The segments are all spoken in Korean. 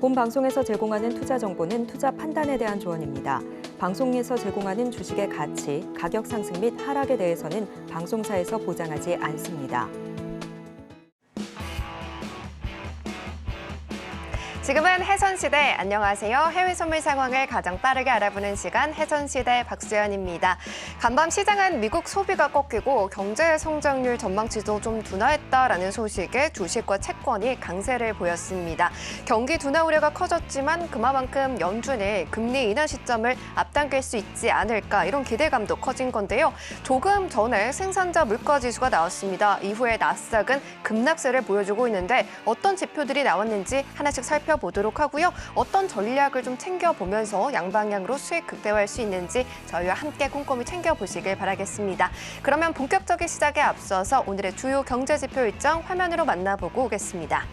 본 방송에서 제공하는 투자 정보는 투자 판단에 대한 조언입니다. 방송에서 제공하는 주식의 가치, 가격 상승 및 하락에 대해서는 방송사에서 보장하지 않습니다. 지금은 해선시대, 안녕하세요. 해외 선물 상황을 가장 빠르게 알아보는 시간 해선시대 박수연입니다. 간밤 시장은 미국 소비가 꺾이고 경제 성장률 전망치도 좀 둔화했다라는 소식에 주식과 채권이 강세를 보였습니다. 경기 둔화 우려가 커졌지만 그만큼 연준이 금리 인하 시점을 앞당길 수 있지 않을까 이런 기대감도 커진 건데요. 조금 전에 생산자 물가지수가 나왔습니다. 이후에 나스닥은 급락세를 보여주고 있는데 어떤 지표들이 나왔는지 하나씩 살펴보도록 하고요. 어떤 전략을 좀 챙겨보면서 양방향으로 수익 극대화할 수 있는지 저희와 함께 꼼꼼히 챙겨보시길 바라겠습니다. 그러면 본격적인 시작에 앞서서 오늘의 주요 경제지표 일정 화면으로 만나보고 오겠습니다.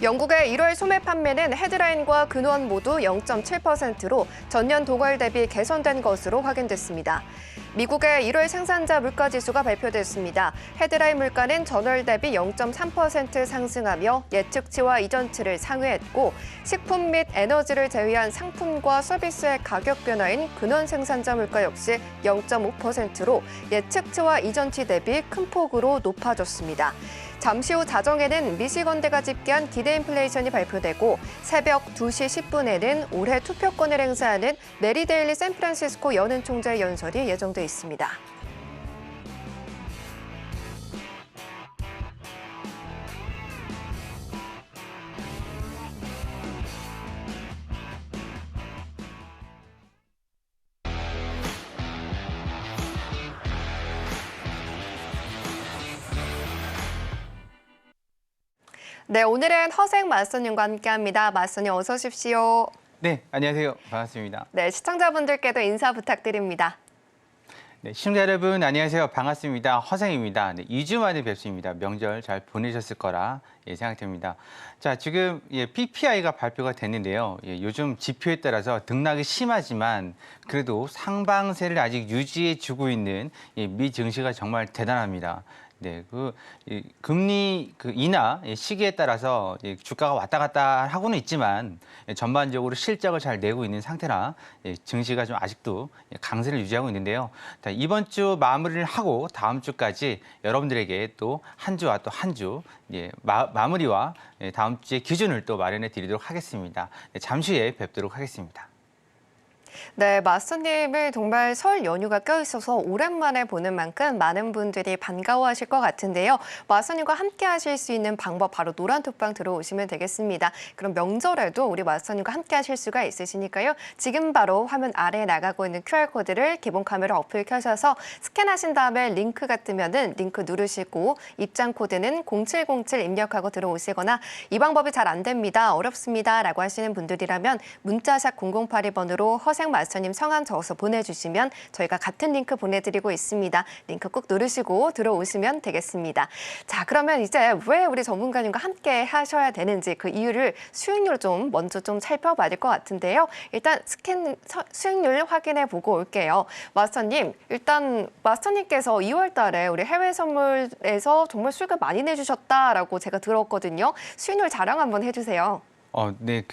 영국의 1월 소매 판매는 헤드라인과 근원 모두 0.7%로 전년 동월 대비 개선된 것으로 확인됐습니다. 미국의 1월 생산자 물가지수가 발표됐습니다. 헤드라인 물가는 전월 대비 0.3% 상승하며 예측치와 이전치를 상회했고 식품 및 에너지를 제외한 상품과 서비스의 가격 변화인 근원 생산자 물가 역시 0.5%로 예측치와 이전치 대비 큰 폭으로 높아졌습니다. 잠시 후 자정에는 미시건대가 집계한 기대 인플레이션이 발표되고 새벽 2시 10분에는 올해 투표권을 행사하는 메리데일리 샌프란시스코 연은 총재의 연설이 예정돼 있습니다. 네, 오늘은 허생 마스터님과 함께합니다. 마스터님 어서 오십시오. 네, 안녕하세요. 반갑습니다. 네, 시청자분들께도 인사 부탁드립니다. 네, 시청자 여러분 안녕하세요. 반갑습니다. 허생입니다. 네, 2주 만에 뵙습니다. 명절 잘 보내셨을 거라 생각됩니다. 자, 지금 PPI가 발표가 됐는데요. 요즘 지표에 따라서 등락이 심하지만 그래도 상방세를 아직 유지해주고 있는 미 증시가 정말 대단합니다. 네, 금리 인하 시기에 따라서 주가가 왔다 갔다 하고는 있지만 전반적으로 실적을 잘 내고 있는 상태라 증시가 좀 아직도 강세를 유지하고 있는데요. 이번 주 마무리를 하고 다음 주까지 여러분들에게 또 한 주와 또 한 주 마무리와 다음 주의 기준을 또 마련해 드리도록 하겠습니다. 잠시 후에 뵙도록 하겠습니다. 네, 마스터님을 정말 설 연휴가 껴있어서 오랜만에 보는 만큼 많은 분들이 반가워하실 것 같은데요. 마스터님과 함께 하실 수 있는 방법 바로 노란톡방 들어오시면 되겠습니다. 그럼 명절에도 우리 마스터님과 함께 하실 수가 있으시니까요. 지금 바로 화면 아래에 나가고 있는 QR코드를 기본 카메라 어플 켜셔서 스캔하신 다음에 링크가 뜨면은 링크 누르시고 입장 코드는 0707 입력하고 들어오시거나 이 방법이 잘 안 됩니다. 어렵습니다. 라고 하시는 분들이라면 문자샵 0082번으로 허생 마스터님 성함 적어서 보내주시면 저희가 같은 링크 보내드리고 있습니다. 링크 꼭 누르시고 들어오시면 되겠습니다. 자, 그러면 이제 왜 우리 전문가님과 함께 하셔야 되는지 그 이유를 수익률 좀 먼저 좀 살펴봐야 될 것 같은데요. 일단 수익률 확인해 보고 올게요. 마스터님, 일단 마스터님께서 2월 달에 우리 해외 선물에서 정말 수익을 많이 내주셨다라고 제가 들었거든요. 수익률 자랑 한번 해주세요. 네,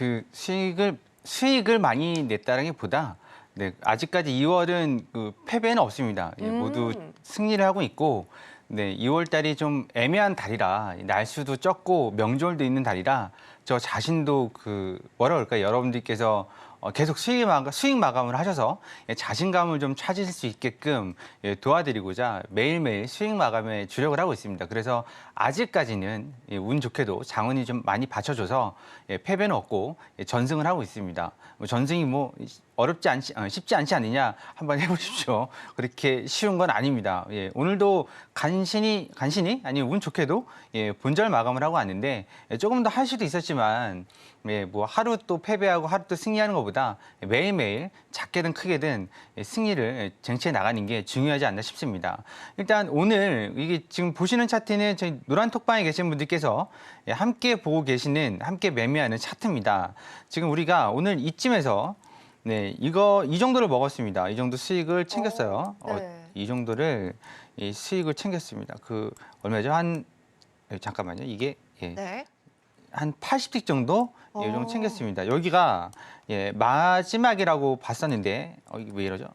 수익을 많이 냈다라기보다 아직까지 2월은 패배는 없습니다. 모두 승리를 하고 있고 2월 달이 좀 애매한 달이라 날수도 적고 명절도 있는 달이라 저 자신도 뭐라 그럴까요? 여러분들께서 계속 수익 마감을 하셔서 자신감을 좀 찾으실 수 있게끔 도와드리고자 매일매일 수익 마감에 주력을 하고 있습니다. 그래서 아직까지는 운 좋게도 장운이 좀 많이 받쳐줘서 패배는 없고 전승을 하고 있습니다. 전승이 쉽지 않지 않느냐 한번 해보십시오. 그렇게 쉬운 건 아닙니다. 오늘도 간신히 아니면 운 좋게도 본절 마감을 하고 왔는데 조금 더 할 수도 있었지만 하루 또 패배하고 하루 또 승리하는 것보다 매일매일 작게든 크게든 승리를 쟁취해 나가는 게 중요하지 않나 싶습니다. 일단 오늘 이게 지금 보시는 차트는 저희 노란 톡방에 계신 분들께서 함께 보고 계시는 함께 매매하는 차트입니다. 지금 우리가 오늘 이쯤에서 이 정도를 먹었습니다. 이 정도 수익을 챙겼어요. 이 정도를 수익을 챙겼습니다. 얼마죠? 잠깐만요. 이게 한 80씩 정도 이 정도 어. 챙겼습니다. 여기가 마지막이라고 봤었는데 이게 왜 이러죠?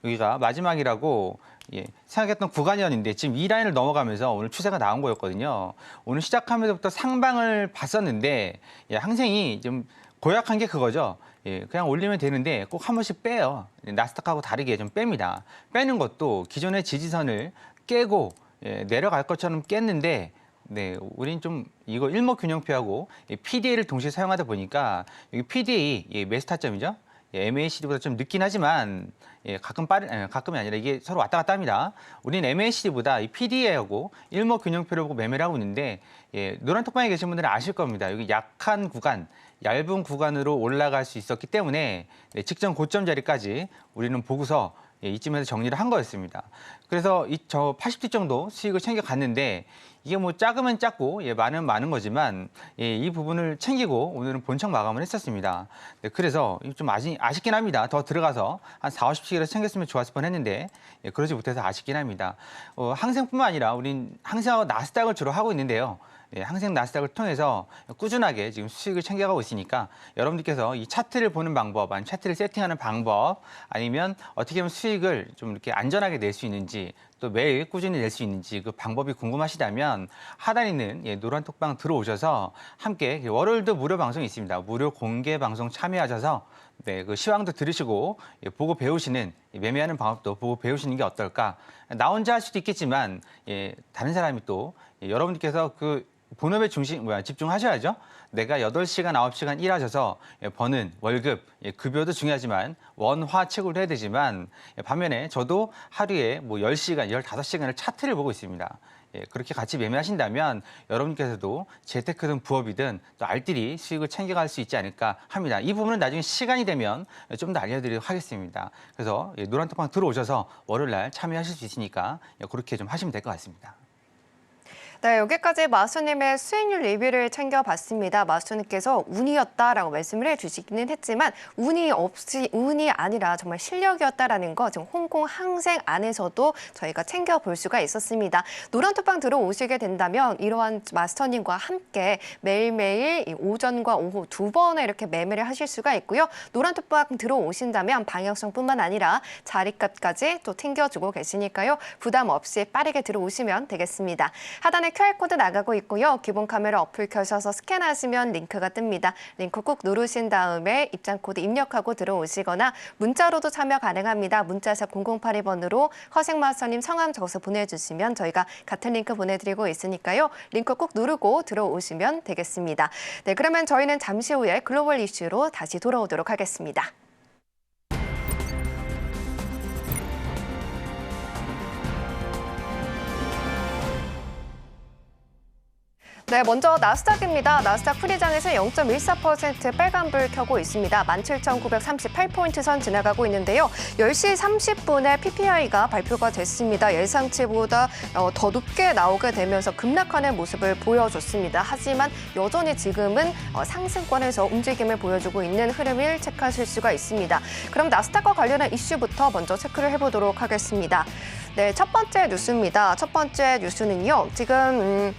여기가 마지막이라고 생각했던 구간이었는데 지금 이 라인을 넘어가면서 오늘 추세가 나온 거였거든요. 오늘 시작하면서부터 상방을 봤었는데 항생이 좀 고약한 게 그거죠. 그냥 올리면 되는데 꼭 한 번씩 빼요. 나스닥하고 다르게 좀 뺍니다. 빼는 것도 기존의 지지선을 깨고 내려갈 것처럼 깼는데 우린 좀 이거 일목균형표하고 PDA를 동시에 사용하다 보니까 여기 PDA 매수 타점이죠. MACD보다 좀 늦긴 하지만 가끔이 아니라 이게 서로 왔다 갔다 합니다. 우리는 MACD보다 이 PDA하고 일목균형표를 보고 매매를 하고 있는데 노란 톡방에 계신 분들은 아실 겁니다. 여기 약한 구간, 얇은 구간으로 올라갈 수 있었기 때문에 직전 고점 자리까지 우리는 보고서 이쯤에서 정리를 한 거였습니다. 그래서 저 80주 정도 수익을 챙겨갔는데 이게 뭐 작으면 작고 많으면 많은 거지만 이 부분을 챙기고 오늘은 본청 마감을 했었습니다. 그래서 좀 아쉽긴 합니다. 더 들어가서 한 4, 50씩이라도 챙겼으면 좋았을 뻔했는데 그러지 못해서 아쉽긴 합니다. 항생뿐만 아니라 우린 항생하고 나스닥을 주로 하고 있는데요. 항생 나스닥을 통해서 꾸준하게 지금 수익을 챙겨가고 있으니까 여러분들께서 이 차트를 보는 방법, 아니면 차트를 세팅하는 방법, 아니면 어떻게 하면 수익을 좀 이렇게 안전하게 낼 수 있는지 또 매일 꾸준히 낼 수 있는지 그 방법이 궁금하시다면 하단에 있는 노란 톡방 들어오셔서 함께 월요일도 무료 방송이 있습니다. 무료 공개 방송 참여하셔서 그 시황도 들으시고 보고 배우시는 매매하는 방법도 보고 배우시는 게 어떨까? 나 혼자 할 수도 있겠지만 다른 사람이 또 여러분들께서 그 본업에 집중하셔야죠. 내가 8시간, 9시간 일하셔서 버는 월급, 급여도 중요하지만 원화책으로 해야 되지만 반면에 저도 하루에 뭐 10시간, 15시간을 차트를 보고 있습니다. 그렇게 같이 매매하신다면 여러분께서도 재테크든 부업이든 또 알뜰히 수익을 챙겨갈 수 있지 않을까 합니다. 이 부분은 나중에 시간이 되면 좀 더 알려드리도록 하겠습니다. 그래서 노란 톡방 들어오셔서 월요일 날 참여하실 수 있으니까 그렇게 좀 하시면 될 것 같습니다. 네, 여기까지 마수님의 수익률 리뷰를 챙겨봤습니다. 마수님께서 운이었다라고 말씀을 해주시기는 했지만 운이 아니라 정말 실력이었다라는 거 지금 홍콩 항생 안에서도 저희가 챙겨볼 수가 있었습니다. 노란톡방 들어오시게 된다면 이러한 마스터님과 함께 매일매일 오전과 오후 2번에 이렇게 매매를 하실 수가 있고요. 노란톡방 들어오신다면 방역성뿐만 아니라 자리값까지 또 챙겨주고 계시니까요. 부담 없이 빠르게 들어오시면 되겠습니다. 하단에 QR코드 나가고 있고요. 기본 카메라 어플 켜셔서 스캔하시면 링크가 뜹니다. 링크 꾹 누르신 다음에 입장코드 입력하고 들어오시거나 문자로도 참여 가능합니다. 문자샵 0082번으로 허생마스터님 성함 적어서 보내주시면 저희가 같은 링크 보내드리고 있으니까요. 링크 꾹 누르고 들어오시면 되겠습니다. 네, 그러면 저희는 잠시 후에 글로벌 이슈로 다시 돌아오도록 하겠습니다. 네, 먼저 나스닥입니다. 나스닥 프리장에서 0.14% 빨간불 켜고 있습니다. 17,938포인트 선 지나가고 있는데요. 10시 30분에 PPI가 발표가 됐습니다. 예상치보다 더 높게 나오게 되면서 급락하는 모습을 보여줬습니다. 하지만 여전히 지금은 상승권에서 움직임을 보여주고 있는 흐름을 체크하실 수가 있습니다. 그럼 나스닥과 관련한 이슈부터 먼저 체크를 해보도록 하겠습니다. 네, 첫 번째 뉴스입니다. 첫 번째 뉴스는요. 지금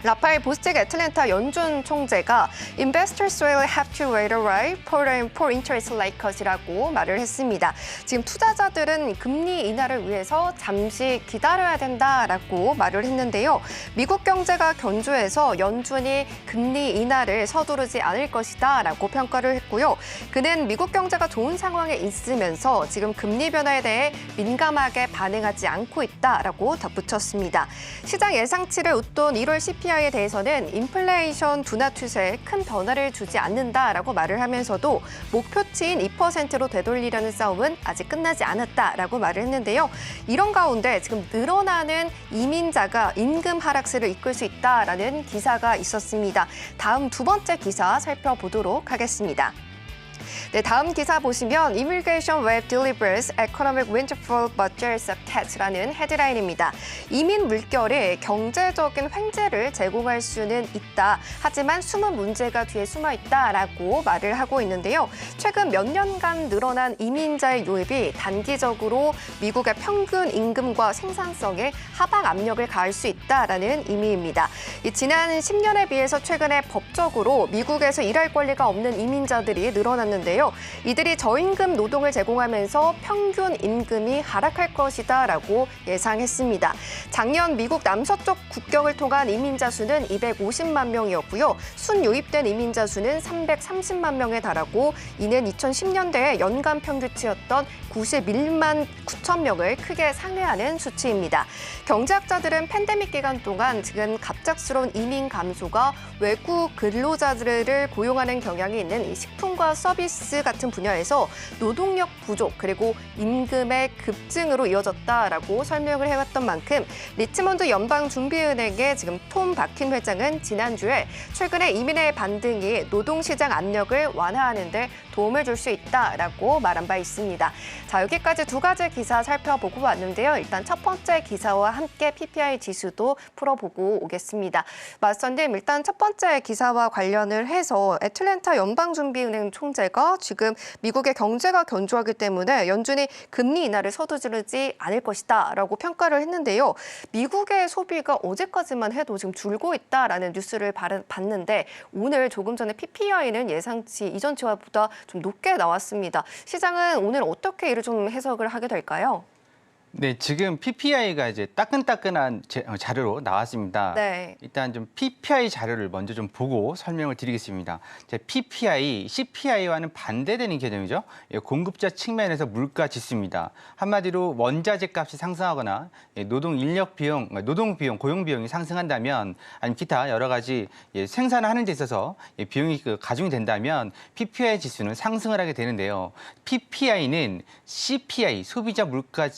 라파엘 보스틱 애틀랜타 연준 총재가 Investors will have to wait a while for interest rate cut이라고 말을 했습니다. 지금 투자자들은 금리 인하를 위해서 잠시 기다려야 된다라고 말을 했는데요. 미국 경제가 견조해서 연준이 금리 인하를 서두르지 않을 것이다라고 평가를 했고요. 그는 미국 경제가 좋은 상황에 있으면서 지금 금리 변화에 대해 민감하게 반응하지 않고 있다라고 덧붙였습니다. 시장 예상치를 웃돈 1월 CPI에 대해서는 인플레이션 둔화 추세에 큰 변화를 주지 않는다라고 말을 하면서도 목표치인 2%로 되돌리려는 싸움은 아직 끝나지 않았다라고 말을 했는데요. 이런 가운데 지금 늘어나는 이민자가 임금 하락세를 이끌 수 있다라는 기사가 있었습니다. 다음 두 번째 기사 살펴보도록 하겠습니다. 네, 다음 기사 보시면 Immigration Wave Delivers Economic Windfall but Jails a Cat라는 헤드라인입니다. 이민 물결이 경제적인 횡재를 제공할 수는 있다. 하지만 숨은 문제가 뒤에 숨어 있다라고 말을 하고 있는데요. 최근 몇 년간 늘어난 이민자의 유입이 단기적으로 미국의 평균 임금과 생산성에 하방 압력을 가할 수 있다라는 의미입니다. 지난 10년에 비해서 최근에 법적으로 미국에서 일할 권리가 없는 이민자들이 늘어났는데요. 이들이 저임금 노동을 제공하면서 평균 임금이 하락할 것이다라고 예상했습니다. 작년 미국 남서쪽 국경을 통한 이민자 수는 250만 명이었고요. 순유입된 이민자 수는 330만 명에 달하고 이는 2010년대의 연간 평균치였던 91만 9천 명을 크게 상회하는 수치입니다. 경제학자들은 팬데믹 기간 동안 지금 갑작스러운 이민 감소가 외국 근로자들을 고용하는 경향이 있는 이 식품과 서비스 같은 분야에서 노동력 부족 그리고 임금의 급증으로 이어졌다라고 설명을 해왔던 만큼 리치몬드 연방준비은행의 지금 톰 바킨 회장은 지난주에 최근에 이민의 반등이 노동시장 압력을 완화하는 데 도움을 줄 수 있다라고 말한 바 있습니다. 자, 여기까지 두 가지 기사 살펴보고 왔는데요. 일단 첫 번째 기사와 함께 PPI 지수도 풀어보고 오겠습니다. 마스터님, 일단 첫 번째 기사와 관련을 해서 애틀랜타 연방준비은행 총재가 지금 미국의 경제가 견조하기 때문에 연준이 금리 인하를 서두르지 않을 것이다라고 평가를 했는데요. 미국의 소비가 어제까지만 해도 지금 줄고 있다라는 뉴스를 봤는데 오늘 조금 전에 PPI는 예상치 이전치보다 좀 높게 나왔습니다. 시장은 오늘 어떻게 이를 좀 해석을 하게 될까요? 네, 지금 PPI가 이제 따끈따끈한 자료로 나왔습니다. 네. 일단 좀 PPI 자료를 먼저 좀 보고 설명을 드리겠습니다. PPI, CPI와는 반대되는 개념이죠. 공급자 측면에서 물가 지수입니다. 한마디로 원자재 값이 상승하거나 노동 인력 비용, 노동 비용, 고용 비용이 상승한다면 아니면 기타 여러 가지 생산을 하는 데 있어서 비용이 가중이 된다면 PPI 지수는 상승을 하게 되는데요. PPI는 CPI, 소비자 물가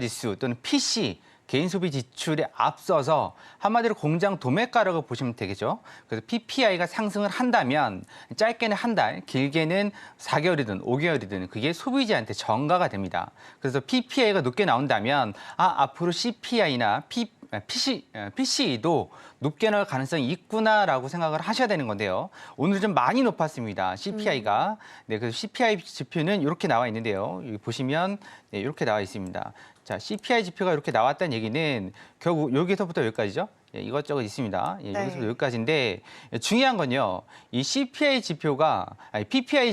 지수 또는 PC, 개인 소비 지출에 앞서서 한마디로 공장 도매가라고 보시면 되겠죠. 그래서 PPI가 상승을 한다면 짧게는 한 달, 길게는 4개월이든 5개월이든 그게 소비자한테 전가가 됩니다. 그래서 PPI가 높게 나온다면 앞으로 CPI나 PC도 높게 나올 가능성이 있구나라고 생각을 하셔야 되는 건데요. 오늘 좀 많이 높았습니다. CPI가. 네, 그래서 CPI 지표는 이렇게 나와 있는데요. 여기 보시면 네, 이렇게 나와 있습니다. 자, CPI 지표가 이렇게 나왔다는 얘기는 결국 여기서부터 여기까지죠. 이것저것 있습니다. 여기서부터 여기까지인데 중요한 건요. 이 PPI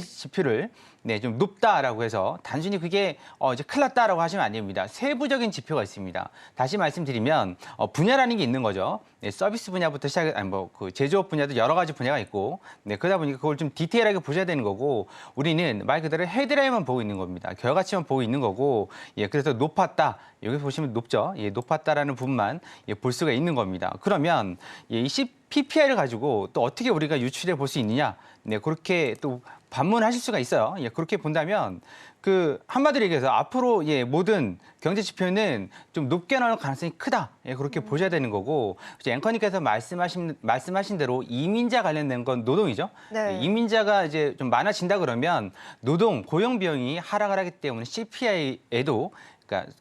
지표를 좀 높다라고 해서 단순히 그게 이제 큰일 났다라고 하시면 안 됩니다. 세부적인 지표가 있습니다. 다시 말씀드리면 분야라는 게 있는 거죠. 서비스 분야부터 그 제조업 분야도 여러 가지 분야가 있고 그러다 보니까 그걸 좀 디테일하게 보셔야 되는 거고 우리는 말 그대로 헤드라인만 보고 있는 겁니다. 결과치만 보고 있는 거고 그래서 높았다. 여기 보시면 높죠. 높았다라는 부분만 볼 수가 있는 겁니다. 그러면 이 PPI를 가지고 또 어떻게 우리가 유출해 볼 수 있느냐? 그렇게 또 반문하실 수가 있어요. 그렇게 본다면 한마디로 얘기해서 앞으로 모든 경제 지표는 좀 높게 나올 가능성이 크다. 그렇게 보셔야 되는 거고 앵커님께서 말씀하신 대로 이민자 관련된 건 노동이죠. 네. 이민자가 이제 좀 많아진다 그러면 노동 고용 비용이 하락을 하기 때문에 CPI에도 그러니까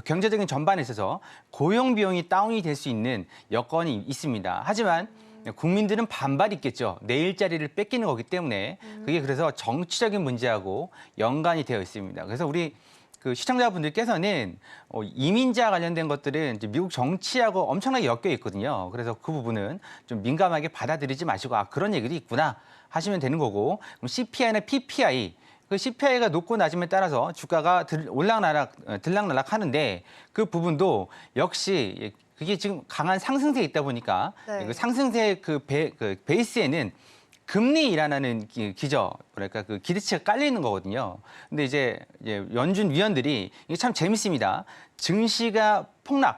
경제적인 전반에 있어서 고용 비용이 다운이 될 수 있는 여건이 있습니다. 하지만 국민들은 반발이 있겠죠. 내 일자리를 뺏기는 거기 때문에 그게 그래서 정치적인 문제하고 연관이 되어 있습니다. 그래서 우리 시청자분들께서는 이민자 관련된 것들은 이제 미국 정치하고 엄청나게 엮여 있거든요. 그래서 그 부분은 좀 민감하게 받아들이지 마시고 그런 얘기도 있구나 하시면 되는 거고 그럼 CPI나 PPI CPI가 높고 낮음에 따라서 주가가 들락날락 하는데 그 부분도 역시 그게 지금 강한 상승세에 있다 보니까 그 상승세의 베이스에는 금리라는 그 기대치가 깔려 있는 거거든요. 근데 이제 연준 위원들이 이게 참 재밌습니다. 증시가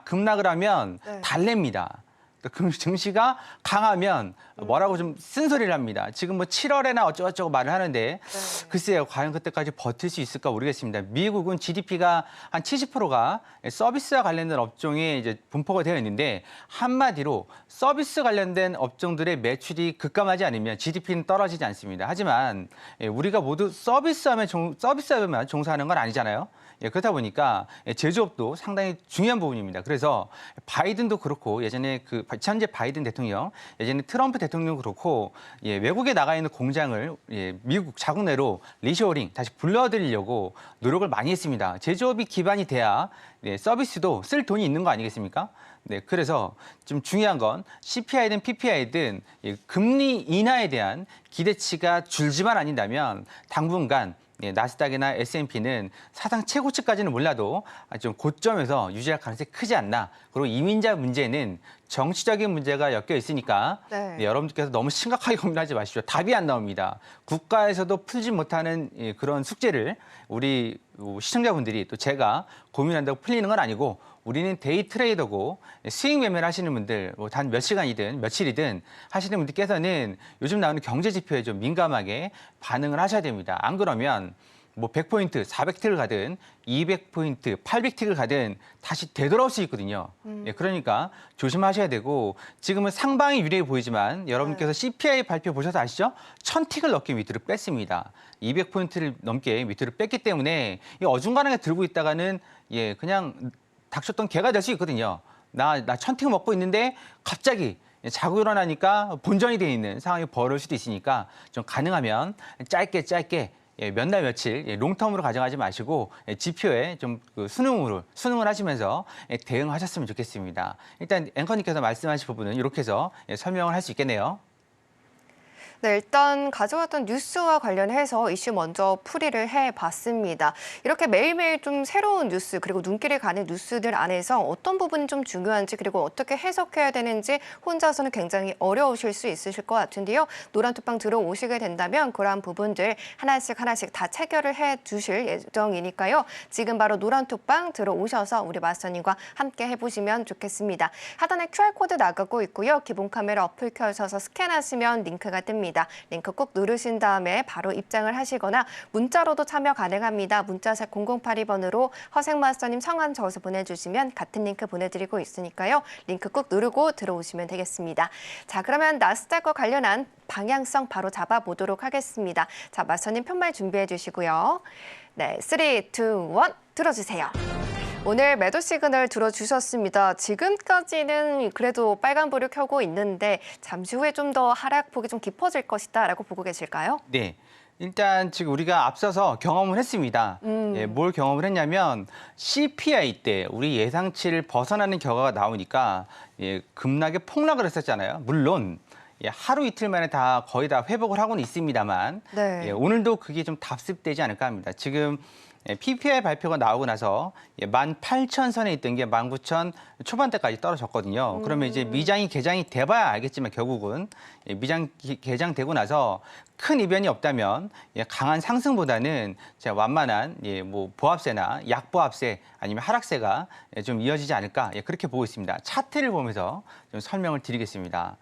급락을 하면 달래입니다. 또 증시가 강하면 뭐라고 좀 쓴소리를 합니다. 지금 뭐 7월에나 어쩌고저쩌고 말을 하는데 글쎄요, 과연 그때까지 버틸 수 있을까 모르겠습니다. 미국은 GDP가 한 70%가 서비스와 관련된 업종에 이제 분포가 되어 있는데 한마디로 서비스 관련된 업종들의 매출이 급감하지 않으면 GDP는 떨어지지 않습니다. 하지만 우리가 모두 서비스업에만 종사하는 건 아니잖아요. 그렇다 보니까 제조업도 상당히 중요한 부분입니다. 그래서 바이든도 그렇고 예전에 현재 바이든 대통령, 예전에 트럼프 대통령 그렇고 외국에 나가 있는 공장을 미국 자국 내로 리쇼어링 다시 불러들이려고 노력을 많이 했습니다. 제조업이 기반이 돼야 서비스도 쓸 돈이 있는 거 아니겠습니까? 네, 그래서 좀 중요한 건 CPI든 PPI든 금리 인하에 대한 기대치가 줄지만 않는다면 당분간 나스닥이나 S&P는 사상 최고치까지는 몰라도 좀 고점에서 유지할 가능성이 크지 않나. 그리고 이민자 문제는 정치적인 문제가 엮여 있으니까 여러분들께서 너무 심각하게 고민하지 마십시오. 답이 안 나옵니다. 국가에서도 풀지 못하는 그런 숙제를 우리 시청자분들이 또 제가 고민한다고 풀리는 건 아니고 우리는 데이 트레이더고 수익 매매를 하시는 분들 단 몇 시간이든 며칠이든 하시는 분들께서는 요즘 나오는 경제 지표에 좀 민감하게 반응을 하셔야 됩니다. 안 그러면 뭐 100포인트, 400틱을 가든 200포인트, 800틱을 가든 다시 되돌아올 수 있거든요. 그러니까 조심하셔야 되고 지금은 상방이 유리해 보이지만 여러분께서 CPI 발표 보셔서 아시죠? 1000틱을 넘게 밑으로 뺐습니다. 200포인트를 넘게 밑으로 뺐기 때문에 어중간하게 들고 있다가는 그냥 닥쳤던 개가 될 수 있거든요. 나 1000틱 먹고 있는데 갑자기 자고 일어나니까 본전이 돼 있는 상황이 벌어질 수도 있으니까 좀 가능하면 짧게 몇 날 며칠 롱텀으로 가져가지 마시고 지표에 좀 순응을 하시면서 대응하셨으면 좋겠습니다. 일단 앵커님께서 말씀하신 부분은 이렇게 해서 설명을 할 수 있겠네요. 네, 일단 가져왔던 뉴스와 관련해서 이슈 먼저 풀이를 해봤습니다. 이렇게 매일매일 좀 새로운 뉴스 그리고 눈길이 가는 뉴스들 안에서 어떤 부분이 좀 중요한지 그리고 어떻게 해석해야 되는지 혼자서는 굉장히 어려우실 수 있으실 것 같은데요. 노란톡방 들어오시게 된다면 그러한 부분들 하나씩 다 체결을 해주실 예정이니까요. 지금 바로 노란톡방 들어오셔서 우리 마스터님과 함께 해보시면 좋겠습니다. 하단에 QR코드 나가고 있고요. 기본 카메라 어플 켜셔서 스캔하시면 링크가 뜹니다. 링크 꾹 누르신 다음에 바로 입장을 하시거나 문자로도 참여 가능합니다. 문자샵 0082번으로 허생마스터님 성함 적어서 보내주시면 같은 링크 보내드리고 있으니까요. 링크 꾹 누르고 들어오시면 되겠습니다. 자, 그러면 나스닥과 관련한 방향성 바로 잡아보도록 하겠습니다. 자, 마스터님 편말 준비해 주시고요. 네, 3, 2, 1 들어주세요. 오늘 매도 시그널 들어주셨습니다. 지금까지는 그래도 빨간불을 켜고 있는데 잠시 후에 좀 더 하락폭이 좀 깊어질 것이다라고 보고 계실까요? 네. 일단 지금 우리가 앞서서 경험을 했습니다. 뭘 경험을 했냐면 CPI 때 우리 예상치를 벗어나는 결과가 나오니까 급락에 폭락을 했었잖아요. 물론 하루 이틀 만에 다 거의 다 회복을 하고는 있습니다만 오늘도 그게 좀 답습되지 않을까 합니다. 지금 PPI 발표가 나오고 나서 18,000선에 있던 게 19,000 초반대까지 떨어졌거든요. 그러면 이제 미장이 개장이 돼봐야 알겠지만 결국은 미장 개장되고 나서 큰 이변이 없다면 강한 상승보다는 완만한 뭐 보합세나 약보합세 아니면 하락세가 좀 이어지지 않을까 그렇게 보고 있습니다. 차트를 보면서 좀 설명을 드리겠습니다.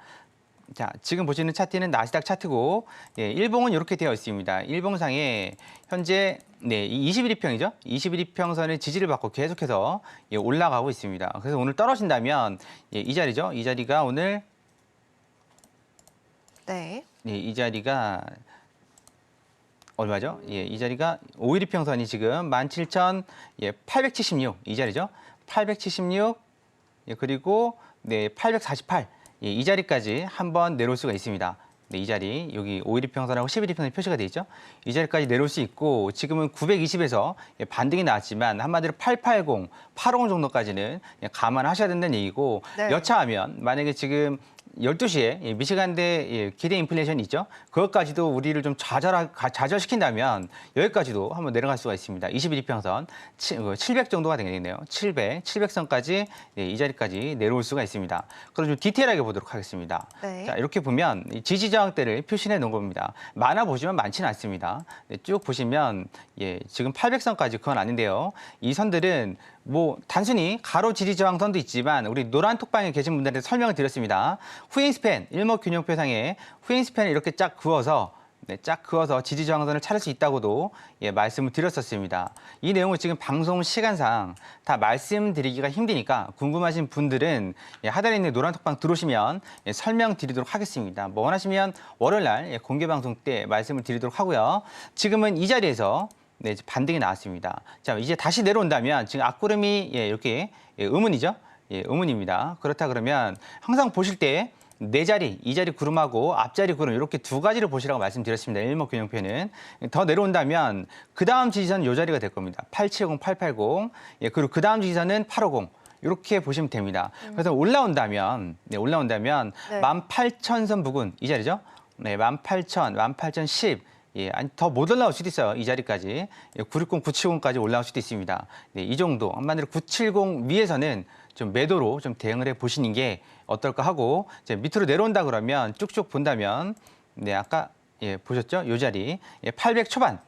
자, 지금 보시는 차트는 나스닥 차트고 일봉은 이렇게 되어 있습니다. 일봉상에 현재 21일평이죠. 21일평선의 지지를 받고 계속해서 올라가고 있습니다. 그래서 오늘 떨어진다면 이 자리죠. 이 자리가 오늘 이 자리가 얼마죠? 이 자리가 5일이평선이 지금 17,876 이 자리죠. 876 그리고 848 이 자리까지 한번 내려올 수가 있습니다. 이 자리 여기 5일이평선하고 11일평선이 표시가 돼 있죠. 이 자리까지 내려올 수 있고 지금은 920에서 반등이 나왔지만 한마디로 880, 850 정도까지는 감안하셔야 된다는 얘기고 여차하면 만약에 지금 12시에 미시간대 기대 인플레이션이 있죠. 그것까지도 우리를 좀 좌절시킨다면 여기까지도 한번 내려갈 수가 있습니다. 21일평선 700 정도가 되겠네요. 700선까지 이 자리까지 내려올 수가 있습니다. 그럼 좀 디테일하게 보도록 하겠습니다. 자, 이렇게 보면 지지 저항대를 표시해 놓은 겁니다. 많아 보시면 많지는 않습니다. 쭉 보시면 지금 800선까지 그건 아닌데요. 이 선들은 뭐 단순히 가로 지지저항선도 있지만 우리 노란 톡방에 계신 분들한테 설명을 드렸습니다. 후잉스팬, 일목균형표상에 후잉스팬을 이렇게 쫙 그어서 쫙 그어서 지지저항선을 찾을 수 있다고도 말씀을 드렸었습니다. 이 내용을 지금 방송 시간상 다 말씀드리기가 힘드니까 궁금하신 분들은 하단에 있는 노란 톡방 들어오시면 설명드리도록 하겠습니다. 뭐 원하시면 월요일날 공개 방송 때 말씀을 드리도록 하고요. 지금은 이 자리에서 이제 반등이 나왔습니다. 자, 이제 다시 내려온다면 지금 앞구름이 이렇게 음운이죠. 음운입니다. 그렇다 그러면 항상 보실 때 네 자리, 이 자리 구름하고 앞자리 구름 이렇게 두 가지를 보시라고 말씀드렸습니다. 일목균형표는. 더 내려온다면 그 다음 지지선은 이 자리가 될 겁니다. 870, 880. 그리고 그 다음 지지선은 850. 이렇게 보시면 됩니다. 그래서 올라온다면 네. 18,000선 부근 이 자리죠. 18,000, 18,010. 아니 더 못 올라올 수도 있어요. 이 자리까지 960, 970까지 올라올 수도 있습니다. 이 정도 한마디로 970 위에서는 좀 매도로 좀 대응을 해 보시는 게 어떨까 하고 이제 밑으로 내려온다 그러면 쭉쭉 본다면 아까 보셨죠? 이 자리 800 초반.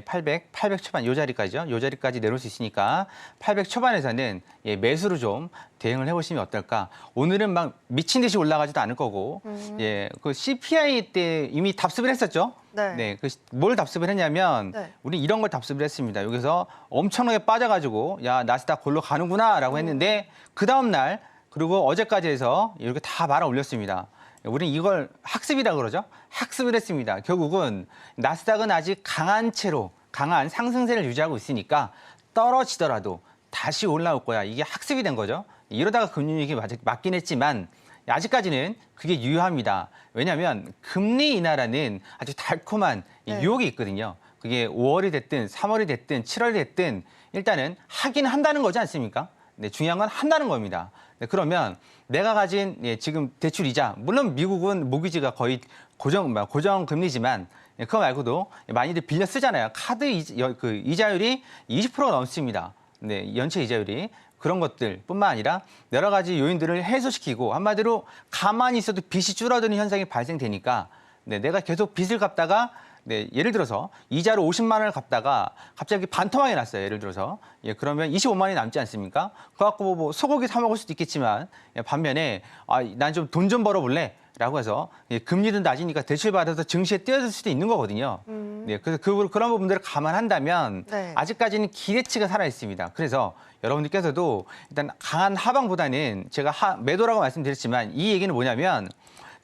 800 초반 요 자리까지죠. 요 자리까지 내려올 수 있으니까 800 초반에서는 매수로 좀 대응을 해보시면 어떨까. 오늘은 막 미친 듯이 올라가지도 않을 거고, 그 CPI 때 이미 답습을 했었죠. 네. 뭘 답습을 했냐면 우리 이런 걸 답습을 했습니다. 여기서 엄청나게 빠져가지고 야 나스닥 골로 가는구나라고 했는데 그 다음 날 그리고 어제까지 해서 이렇게 다 말아 올렸습니다. 우리는 이걸 학습이라고 그러죠. 학습을 했습니다. 결국은 나스닥은 아직 강한 채로 강한 상승세를 유지하고 있으니까 떨어지더라도 다시 올라올 거야. 이게 학습이 된 거죠. 이러다가 금융위기 맞긴 했지만 아직까지는 그게 유효합니다. 왜냐하면 금리 인하라는 아주 달콤한 유혹이 있거든요. 그게 5월이 됐든 3월이 됐든 7월이 됐든 일단은 하긴 한다는 거지 않습니까? 중요한 건 한다는 겁니다. 그러면 내가 가진 지금 대출 이자, 물론 미국은 모기지가 거의 고정 금리지만 그거 말고도 많이들 빌려 쓰잖아요. 카드 이자율이 20%가 넘습니다. 연체 이자율이. 그런 것들뿐만 아니라 여러 가지 요인들을 해소시키고 한마디로 가만히 있어도 빚이 줄어드는 현상이 발생되니까 내가 계속 빚을 갚다가 예를 들어서 이자로 50만 원을 갚다가 갑자기 반토막이 났어요. 예를 들어서. 그러면 25만 원이 남지 않습니까? 그거 갖고 뭐 소고기 사 먹을 수도 있겠지만 반면에 난 좀 돈 좀 벌어볼래? 라고 해서 금리도 낮으니까 대출 받아서 증시에 뛰어들 수도 있는 거거든요. 그래서 그런 부분들을 감안한다면 아직까지는 기대치가 살아 있습니다. 그래서 여러분들께서도 일단 강한 하방보다는 제가 매도라고 말씀드렸지만 이 얘기는 뭐냐면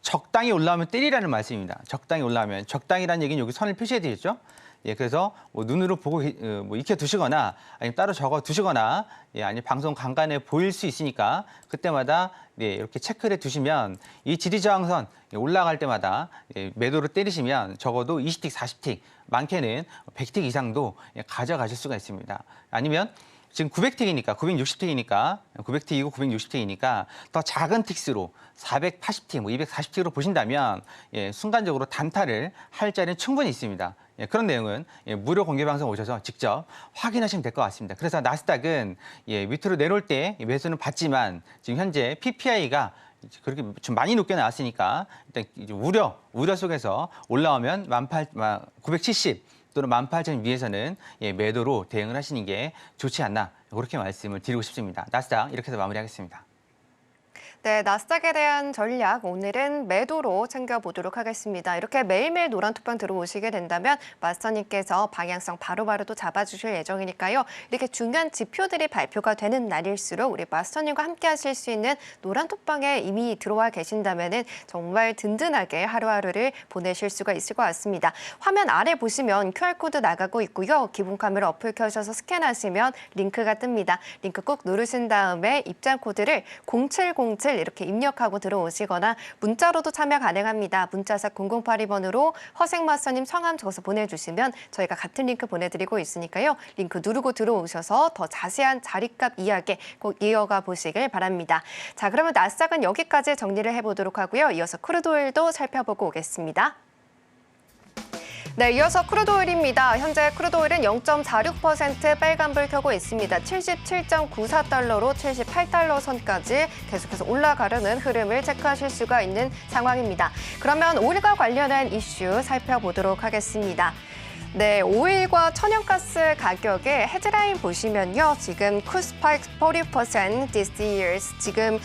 적당히 올라오면 때리라는 말씀입니다. 적당히 올라오면 적당이라는 얘기는 여기 선을 표시해 드렸죠. 그래서 뭐 눈으로 보고 뭐 익혀 두시거나 아니면 따로 적어 두시거나 아니면 방송 간간에 보일 수 있으니까 그때마다 이렇게 체크를 해 두시면 이 지지저항선 올라갈 때마다 매도로 때리시면 적어도 20틱, 40틱, 많게는 100틱 이상도 가져가실 수가 있습니다. 아니면 지금 900틱이니까 960틱이니까 900틱이고 960틱이니까 더 작은 틱스로 480틱, 뭐 240틱으로 보신다면 순간적으로 단타를 할 자리는 충분히 있습니다. 그런 내용은 무료 공개 방송 오셔서 직접 확인하시면 될 것 같습니다. 그래서 나스닥은 밑으로 내려올 때 매수는 받지만 지금 현재 PPI가 그렇게 좀 많이 높게 나왔으니까 일단 우려 속에서 올라오면 970 또는 18,000 위에서는 매도로 대응을 하시는 게 좋지 않나 그렇게 말씀을 드리고 싶습니다. 나스닥 이렇게 해서 마무리하겠습니다. 네, 나스닥에 대한 전략 오늘은 매도로 챙겨보도록 하겠습니다. 이렇게 매일매일 노란톡방 들어오시게 된다면 마스터님께서 방향성 바로바로 또 잡아주실 예정이니까요. 이렇게 중요한 지표들이 발표가 되는 날일수록 우리 마스터님과 함께 하실 수 있는 노란톡방에 이미 들어와 계신다면 정말 든든하게 하루하루를 보내실 수가 있을 것 같습니다. 화면 아래 보시면 QR코드 나가고 있고요. 기본 카메라 어플 켜셔서 스캔하시면 링크가 뜹니다. 링크 꼭 누르신 다음에 입장 코드를 0707 이렇게 입력하고 들어오시거나 문자로도 참여 가능합니다. 문자샵 0082번으로 허생마스터님 성함 적어서 보내주시면 저희가 같은 링크 보내드리고 있으니까요. 링크 누르고 들어오셔서 더 자세한 자리값 이야기 꼭 이어가 보시길 바랍니다. 자, 그러면 나스닥은 여기까지 정리를 해보도록 하고요. 이어서 크루드오일도 살펴보고 오겠습니다. 네, 이어서 크루드오일입니다. 현재 크루드오일은 0.46% 빨간불 켜고 있습니다. 77.94달러로 78달러 선까지 계속해서 올라가려는 흐름을 체크하실 수가 있는 상황입니다. 그러면 오일과 관련한 이슈 살펴보도록 하겠습니다. 네, 오일과 천연가스 가격의 헤드라인 보시면요. 지금 cost 40% this year. 지금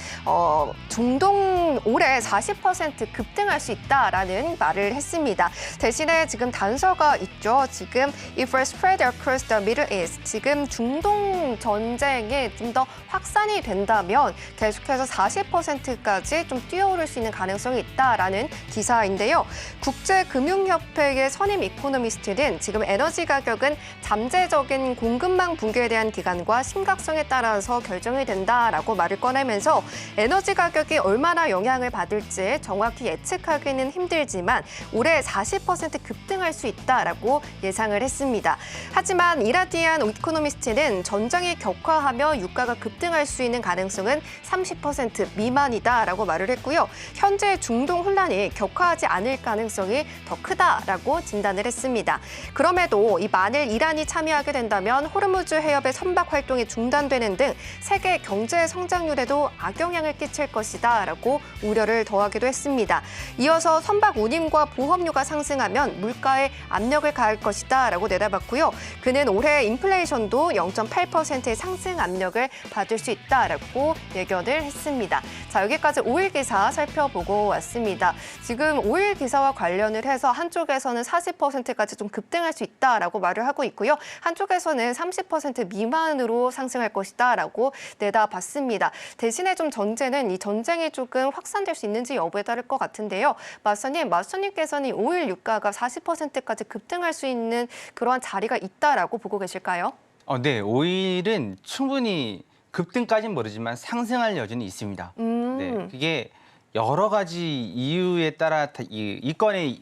중동 올해 40% 급등할 수 있다라는 말을 했습니다. 대신에 지금 단서가 있죠. 지금 if we spread across the Middle East. 지금 중동 전쟁이 좀 더 확산이 된다면 계속해서 40%까지 좀 뛰어오를 수 있는 가능성이 있다라는 기사인데요. 국제금융협회의 선임 이코노미스트는 지금 에너지 가격은 잠재적인 공급망 붕괴에 대한 기간과 심각성에 따라서 결정이 된다라고 말을 꺼내면서 에너지 가격이 얼마나 영향을 받을지 정확히 예측하기는 힘들지만 올해 40% 급등할 수 있다라고 예상을 했습니다. 하지만 이라디안 이코노미스트는 전쟁이 격화하며 유가가 급등할 수 있는 가능성은 30% 미만이다라고 말을 했고요. 현재 중동 혼란이 격화하지 않을 가능성이 더 크다라고 진단을 했습니다. 그럼에도 만일 이란이 참여하게 된다면 호르무즈 해협의 선박 활동이 중단되는 등 세계 경제 성장률에도 악영향을 끼칠 것이다라고 우려를 더하기도 했습니다. 이어서 선박 운임과 보험료가 상승하면 물가에 압력을 가할 것이다라고 내다봤고요. 그는 올해 인플레이션도 0.8%의 상승 압력을 받을 수 있다라고 예견을 했습니다. 자, 여기까지 오일 기사 살펴보고 왔습니다. 지금 오일 기사와 관련을 해서 한쪽에서는 40%까지 좀 급등할 수 있다라고 말을 하고 있고요. 한쪽에서는 30% 미만으로 상승할 것이다라고 내다봤습니다. 대신에 좀 이 전쟁이 조금 확산될 수 있는지 여부에 따를 것 같은데요. 마스터님께서는 오일 유가가 40%까지 급등할 수 있는 그러한 자리가 있다라고 보고 계실까요? 네, 오일은 충분히 급등까지는 모르지만 상승할 여지는 있습니다. 네, 그게 여러 가지 이유에 따라 이 건에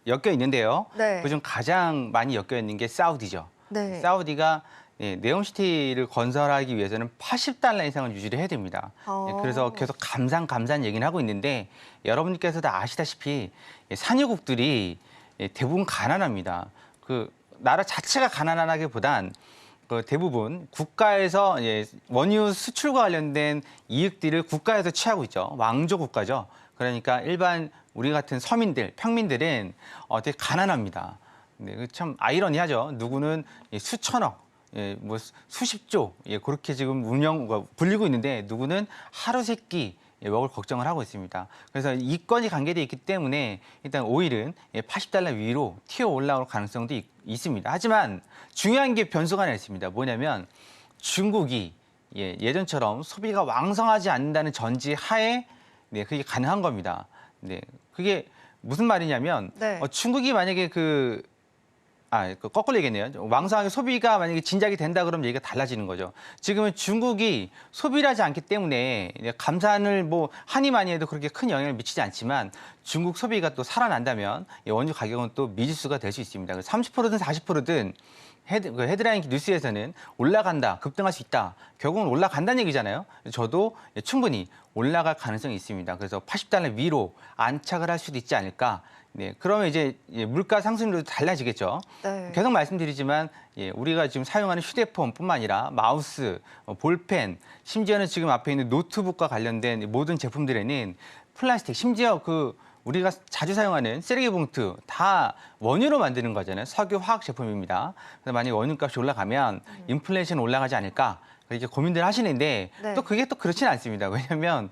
엮여 있는데요. 네. 그중 가장 많이 엮여 있는 게 사우디죠. 네. 사우디가 네옴시티를 건설하기 위해서는 $80 이상을 유지를 해야 됩니다. 그래서 계속 감산 얘기는 하고 있는데 여러분께서도 아시다시피 산유국들이 대부분 가난합니다. 그 나라 자체가 가난하기보단 대부분 국가에서 원유 수출과 관련된 이익들을 국가에서 취하고 있죠. 왕조 국가죠. 그러니까 일반 우리 같은 서민들, 평민들은 되게 가난합니다. 네, 참 아이러니하죠. 누구는 수천억, 뭐 수십조 그렇게 지금 불리고 있는데 누구는 하루 세 끼 먹을 걱정을 하고 있습니다. 그래서 이 건이 관계돼 있기 때문에 일단 오일은 $80 위로 튀어 올라올 가능성도 있습니다. 하지만 중요한 게 변수가 하나 있습니다. 뭐냐면 중국이 예전처럼 소비가 왕성하지 않는다는 전제 하에 그게 가능한 겁니다. 네, 그게 무슨 말이냐면 네. 중국이 만약에 거꾸로 얘기했네요. 왕성하게 소비가 만약에 진작이 된다 그러면 얘기가 달라지는 거죠. 지금은 중국이 소비를 하지 않기 때문에 감산을 하니 많이 해도 그렇게 큰 영향을 미치지 않지만 중국 소비가 또 살아난다면 원유 가격은 또 미지수가 될 수 있습니다. 30%든 40%든 헤드라인 뉴스에서는 올라간다, 급등할 수 있다. 결국은 올라간다는 얘기잖아요. 저도 충분히 올라갈 가능성이 있습니다. 그래서 $80 위로 안착을 할 수도 있지 않을까. 네, 그러면 이제 물가 상승률도 달라지겠죠. 네. 계속 말씀드리지만 우리가 지금 사용하는 휴대폰뿐만 아니라 마우스, 볼펜, 심지어는 지금 앞에 있는 노트북과 관련된 모든 제품들에는 플라스틱, 심지어 우리가 자주 사용하는 쓰레기 봉투 다 원유로 만드는 거잖아요. 석유 화학 제품입니다. 그래서 만약 원유값이 올라가면 인플레이션 올라가지 않을까. 이렇게 고민들 하시는데 네. 또 그게 또 그렇지는 않습니다. 왜냐하면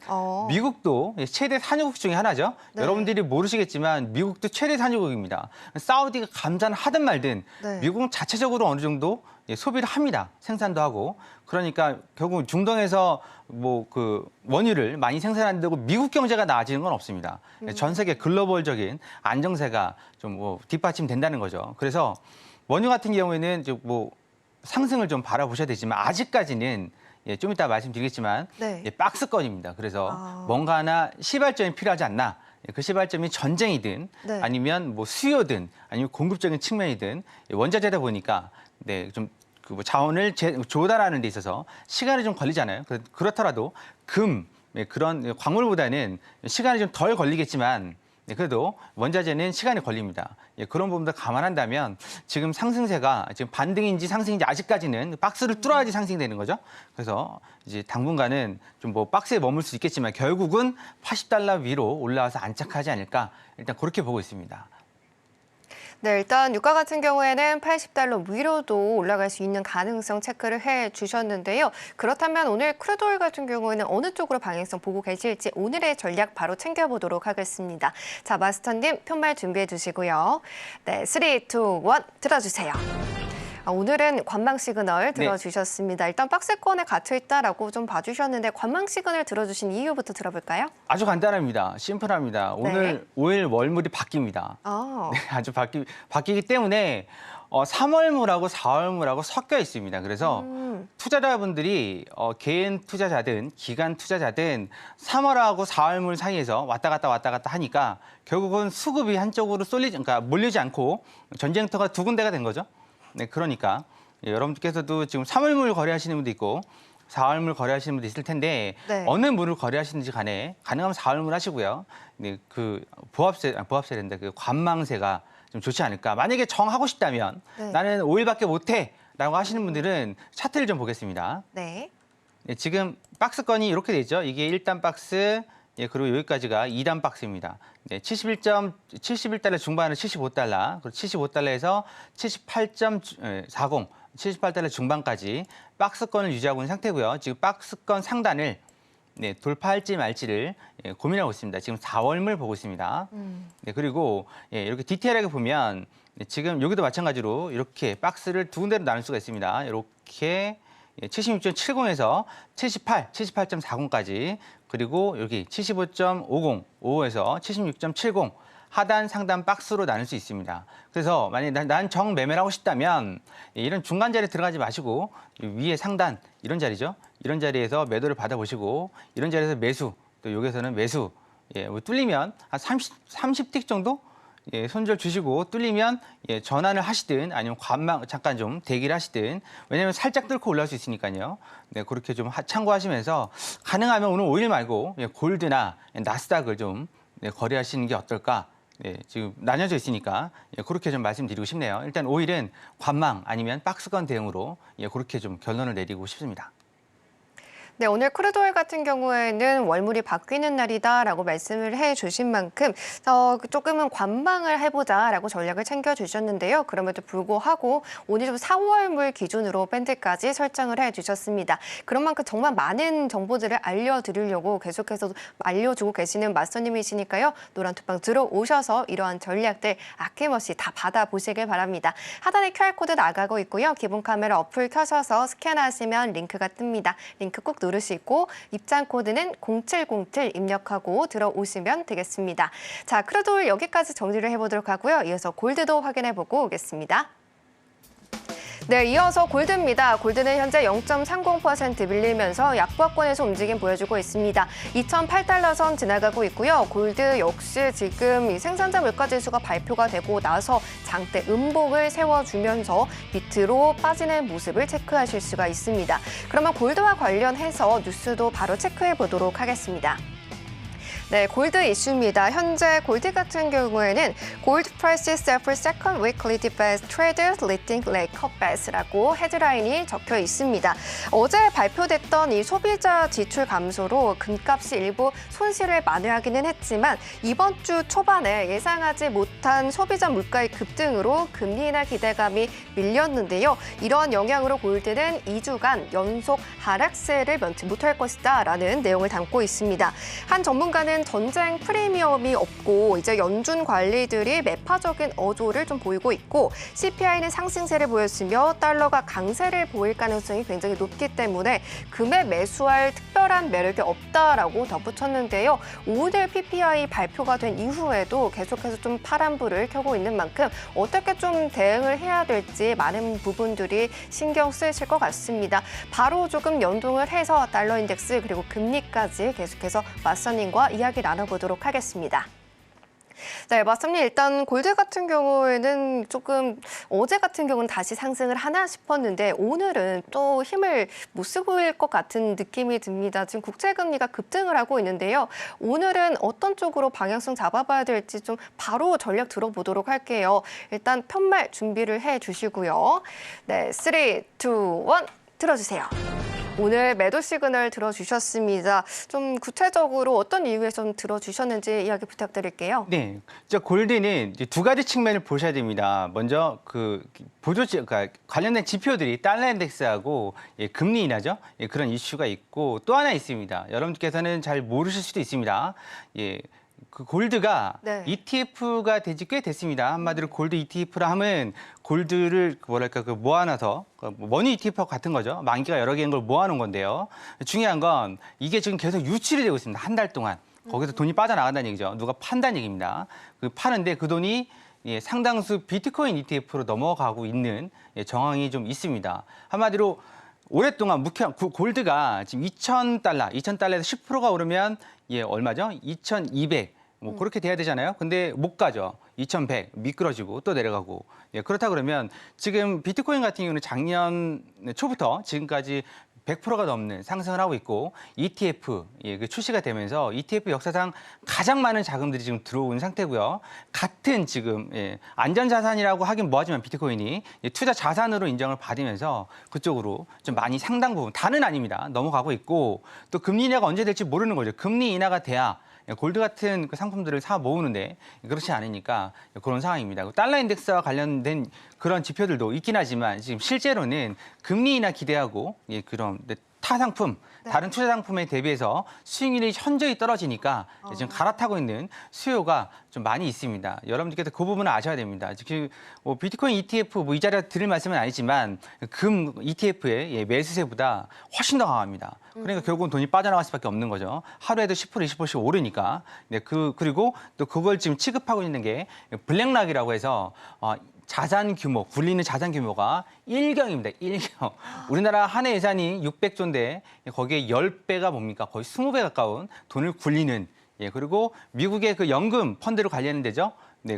미국도 최대 산유국 중에 하나죠. 네. 여러분들이 모르시겠지만 미국도 최대 산유국입니다. 사우디가 감산을 하든 말든 네. 미국은 자체적으로 어느 정도 소비를 합니다. 생산도 하고. 그러니까 결국 중동에서 원유를 많이 생산한다고 미국 경제가 나아지는 건 없습니다. 전 세계 글로벌적인 안정세가 좀 뒷받침된다는 거죠. 그래서 원유 같은 경우에는 상승을 좀 바라보셔야 되지만 아직까지는 좀 이따 말씀드리겠지만 네. 박스권입니다. 그래서 뭔가 하나 시발점이 필요하지 않나. 그 시발점이 전쟁이든 네. 아니면 수요든 아니면 공급적인 측면이든 원자재다 보니까 좀 자원을 조달하는 데 있어서 시간이 좀 걸리잖아요. 그렇더라도 그런 광물보다는 시간이 좀 덜 걸리겠지만 그래도 원자재는 시간이 걸립니다. 그런 부분도 감안한다면 지금 상승세가 지금 반등인지 상승인지 아직까지는 박스를 뚫어야지 상승되는 거죠. 그래서 이제 당분간은 좀 박스에 머물 수 있겠지만 결국은 $80 위로 올라와서 안착하지 않을까 일단 그렇게 보고 있습니다. 네, 일단 유가 같은 경우에는 80달러 위로도 올라갈 수 있는 가능성 체크를 해 주셨는데요. 그렇다면 오늘 크루드오일 같은 경우에는 어느 쪽으로 방향성 보고 계실지 오늘의 전략 바로 챙겨보도록 하겠습니다. 자, 마스터님 편말 준비해 주시고요. 네, 3, 2, 1 들어주세요. 오늘은 관망 시그널 들어주셨습니다. 일단 박스권에 갇혀 있다라고 좀 봐주셨는데 관망 시그널 들어주신 이유부터 들어볼까요? 아주 간단합니다. 심플합니다. 오늘 5일 월물이 바뀝니다. 네, 아주 바뀌기 때문에 3월물하고 4월물하고 섞여 있습니다. 그래서 투자자분들이 개인 투자자든 기관 투자자든 3월하고 4월물 사이에서 왔다 갔다 하니까 결국은 수급이 한쪽으로 그러니까 몰리지 않고 전쟁터가 두 군데가 된 거죠. 네, 그러니까 여러분들께서도 지금 3월물 거래하시는 분도 있고 4월물 거래하시는 분도 있을 텐데 어느 물을 거래하시는지 간에 가능하면 4월물 하시고요. 네, 그 보합세랜다 그 관망세가 좀 좋지 않을까. 만약에 정하고 싶다면 나는 5일밖에 못해라고 하시는 분들은 차트를 좀 보겠습니다. 네, 지금 박스권이 이렇게 돼 있죠. 이게 1단 박스. 그리고 여기까지가 2단 박스입니다. 네, 71달러 중반은 75달러, 그리고 75달러에서 78.40, 78달러 중반까지 박스권을 유지하고 있는 상태고요. 지금 박스권 상단을 돌파할지 말지를 고민하고 있습니다. 지금 4월물 보고 있습니다. 네, 그리고 이렇게 디테일하게 보면 지금 여기도 마찬가지로 이렇게 박스를 두 군데로 나눌 수가 있습니다. 이렇게 76.70에서 78.40까지 그리고 여기 75.50에서 76.70 하단 상단 박스로 나눌 수 있습니다. 그래서 만약에 난 정매매를 하고 싶다면 이런 중간 자리에 들어가지 마시고 위에 상단 이런 자리죠. 이런 자리에서 매도를 받아보시고 이런 자리에서 매수 또 여기서는 매수 뭐 뚫리면 한 30틱 정도 손절 주시고 뚫리면 전환을 하시든 아니면 관망 잠깐 좀 대기를 하시든 왜냐하면 살짝 뚫고 올라올 수 있으니까요. 네, 그렇게 좀 참고하시면서 가능하면 오늘 5일 말고 골드나 나스닥을 좀 거래하시는 게 어떨까? 네, 지금 나뉘어져 있으니까 그렇게 좀 말씀드리고 싶네요. 일단 5일은 관망 아니면 박스권 대응으로 그렇게 좀 결론을 내리고 싶습니다. 네, 오늘 크루드오일 같은 경우에는 월물이 바뀌는 날이다라고 말씀을 해주신 만큼 조금은 관망을 해보자라고 전략을 챙겨주셨는데요. 그럼에도 불구하고 오늘 좀 4월물 기준으로 밴드까지 설정을 해주셨습니다. 그런 만큼 정말 많은 정보들을 알려드리려고 계속해서 알려주고 계시는 마스터님이시니까요. 노란투방 들어오셔서 이러한 전략들 아낌없이 다 받아보시길 바랍니다. 하단에 QR코드 나가고 있고요. 기본 카메라 어플 켜셔서 스캔하시면 링크가 뜹니다. 링크 꼭 누르시고 입장 코드는 0707 입력하고 들어오시면 되겠습니다. 자, 크루드오일 여기까지 정리를 해보도록 하고요. 이어서 골드도 확인해보고 오겠습니다. 네, 이어서 골드입니다. 골드는 현재 0.30% 밀리면서 약보합권에서 움직임 보여주고 있습니다. 2008달러 선 지나가고 있고요. 골드 역시 지금 이 생산자 물가지수가 발표가 되고 나서 장대 음봉을 세워주면서 밑으로 빠지는 모습을 체크하실 수가 있습니다. 그러면 골드와 관련해서 뉴스도 바로 체크해 보도록 하겠습니다. 네, 골드 이슈입니다. 현재 골드 같은 경우에는 Gold Prices for Second Weekly Best Traders Leading Laker Best라고 헤드라인이 적혀 있습니다. 어제 발표됐던 이 소비자 지출 감소로 금값이 일부 손실을 만회하기는 했지만 이번 주 초반에 예상하지 못한 소비자 물가의 급등으로 금리 인하 기대감이 밀렸는데요. 이러한 영향으로 골드는 2주간 연속 하락세를 면치 못할 것이다라는 내용을 담고 있습니다. 한 전문가는 전쟁 프리미엄이 없고 이제 연준 관리들이 매파적인 어조를 좀 보이고 있고 CPI는 상승세를 보였으며 달러가 강세를 보일 가능성이 굉장히 높기 때문에 금에 매수할 특별한 매력이 없다라고 덧붙였는데요. 오늘 PPI 발표가 된 이후에도 계속해서 좀 파란불을 켜고 있는 만큼 어떻게 좀 대응을 해야 될지 많은 부분들이 신경 쓰이실 것 같습니다. 바로 조금 연동을 해서 달러 인덱스 그리고 금리까지 계속해서 마스터님과 이야기 나눠보도록 하겠습니다. 네, 마스터님 일단 골드 같은 경우에는 조금 어제 같은 경우는 다시 상승을 하나 싶었는데 오늘은 또 힘을 못 쓰고 있을 것 같은 느낌이 듭니다. 지금 국제금리가 급등을 하고 있는데요. 오늘은 어떤 쪽으로 방향성 잡아봐야 될지 좀 바로 전략 들어보도록 할게요. 일단 편말 준비를 해주시고요. 네, 3, 2, 1 들어주세요. 오늘 매도 시그널 들어주셨습니다. 좀 구체적으로 어떤 이유에서 좀 들어주셨는지 이야기 부탁드릴게요. 네, 골드는 이제 두 가지 측면을 보셔야 됩니다. 먼저 그 그러니까 관련된 지표들이 달러 인덱스하고 금리 인하죠. 그런 이슈가 있고 또 하나 있습니다. 여러분께서는 잘 모르실 수도 있습니다. 그 골드가 네. ETF가 된 지 꽤 됐습니다. 한마디로 골드 ETF라 하면 골드를 뭐랄까 모아놔서 머니 ETF 같은 거죠. 만기가 여러 개인 걸 모아놓은 건데요. 중요한 건 이게 지금 계속 유출이 되고 있습니다. 한 달 동안. 거기서 돈이 빠져나간다는 얘기죠. 누가 판다는 얘기입니다. 파는데 그 돈이 상당수 비트코인 ETF로 넘어가고 있는 정황이 좀 있습니다. 한마디로 오랫동안 골드가 지금 2,000달러에서 10%가 오르면 얼마죠? 2,200. 뭐 그렇게 돼야 되잖아요. 근데 못 가죠. 2,100 미끄러지고 또 내려가고. 그렇다 그러면 지금 비트코인 같은 경우는 작년 초부터 지금까지 100%가 넘는 상승을 하고 있고 ETF 그 출시가 되면서 ETF 역사상 가장 많은 자금들이 지금 들어온 상태고요. 같은 지금 안전자산이라고 하긴 뭐하지만 비트코인이 투자 자산으로 인정을 받으면서 그쪽으로 좀 많이 상당 부분 다는 아닙니다. 넘어가고 있고 또 금리 인하가 언제 될지 모르는 거죠. 금리 인하가 돼야 골드 같은 그 상품들을 사 모으는데 그렇지 않으니까 그런 상황입니다. 달러 인덱스와 관련된 그런 지표들도 있긴 하지만 지금 실제로는 금리 인하 기대하고 그런 타 상품, 다른 투자 상품에 대비해서 수익률이 현저히 떨어지니까 지금 갈아타고 있는 수요가 좀 많이 있습니다. 여러분들께서 그 부분을 아셔야 됩니다. 지금 비트코인 ETF 이 자리에 드릴 말씀은 아니지만 금 ETF의 매수세보다 훨씬 더 강합니다. 그러니까 결국은 돈이 빠져나갈 수밖에 없는 거죠. 하루에도 10%, 20%씩 오르니까. 그리고 또 그걸 지금 취급하고 있는 게 블랙락이라고 해서 자산 규모, 굴리는 자산 규모가 1경입니다. 1경. 우리나라 한 해 예산이 600조인데 거기에 10배가 뭡니까? 거의 20배 가까운 돈을 굴리는 그리고 미국의 그 연금 펀드를 관리하는 데죠.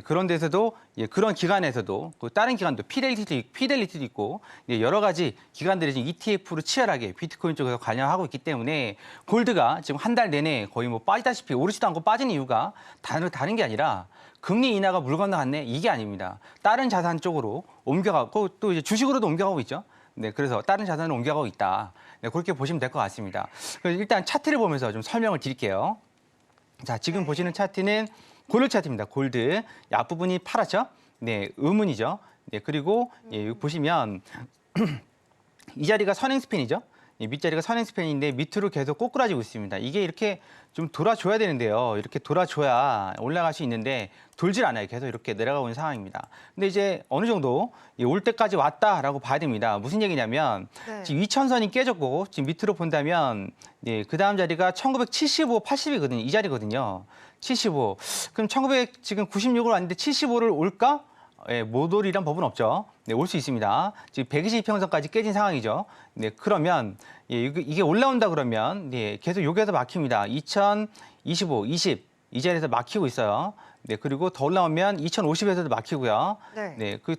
그런 데서도 그런 기관에서도 다른 기관도 피델리티도 있고 여러 가지 기관들이 지금 ETF로 치열하게 비트코인 쪽에서 관여하고 있기 때문에 골드가 지금 한 달 내내 거의 뭐 빠지다시피 오르지도 않고 빠진 이유가 다른 게 아니라 금리 인하가 물 건너갔네 이게 아닙니다. 다른 자산 쪽으로 옮겨가고 또 이제 주식으로도 옮겨가고 있죠. 그래서 다른 자산으로 옮겨가고 있다. 그렇게 보시면 될 것 같습니다. 그래서 일단 차트를 보면서 좀 설명을 드릴게요. 자, 지금 보시는 차트는 골드 차트입니다. 골드 앞부분이 파랗죠? 음운이죠. 그리고 여기 보시면 이 자리가 선행 스팬이죠. 밑자리가 선행 스팬인데 밑으로 계속 꼬꾸라지고 있습니다. 이게 이렇게 좀 돌아줘야 되는데요. 이렇게 돌아줘야 올라갈 수 있는데 돌질 않아요. 계속 이렇게 내려가고 있는 상황입니다. 근데 이제 어느 정도 올 때까지 왔다라고 봐야 됩니다. 무슨 얘기냐면 지금 2,000선이 깨졌고 지금 밑으로 본다면 그 다음 자리가 1975, 80이거든요. 이 자리거든요. 75. 그럼 1900 지금 96으로 왔는데 75를 올까? 못 오리란 법은 없죠. 올 수 있습니다. 지금 120평선까지 깨진 상황이죠. 그러면 이게 올라온다 그러면 계속 여기에서 막힙니다. 2025, 20 이 자리에서 막히고 있어요. 그리고 더 올라오면 2050에서도 막히고요.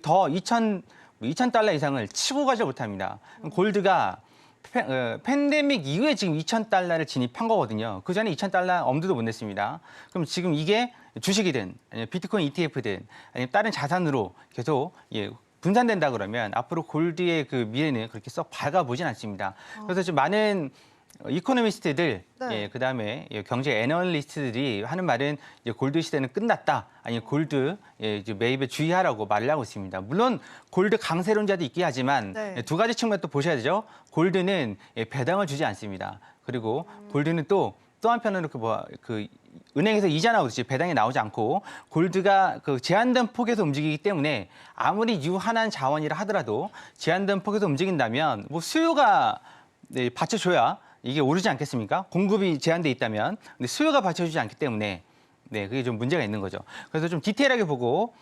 더 2,000달러 이상을 치고 가지 못합니다. 골드가 팬데믹 이후에 지금 2,000달러를 진입한 거거든요. 그 전에 2,000달러 엄두도 못 냈습니다. 그럼 지금 이게 주식이든 아니면 비트코인 ETF든 아니면 다른 자산으로 계속 분산된다 그러면 앞으로 골드의 그 미래는 그렇게 썩 밝아 보진 않습니다. 그래서 좀 많은 이코노미스트들, 그다음에 경제 애널리스트들이 하는 말은 골드 시대는 끝났다. 아니 골드 매입에 주의하라고 말을 하고 있습니다. 물론 골드 강세론자도 있긴 하지만 두 가지 측면 또 보셔야 되죠. 골드는 배당을 주지 않습니다. 그리고 골드는 또 한편으로 은행에서 이자 나오듯이 배당이 나오지 않고 골드가 제한된 폭에서 움직이기 때문에 아무리 유한한 자원이라 하더라도 제한된 폭에서 움직인다면 뭐 수요가 받쳐줘야 이게 오르지 않겠습니까? 공급이 제한돼 있다면. 근데 수요가 받쳐주지 않기 때문에 그게 좀 문제가 있는 거죠. 그래서 좀 디테일하게 보고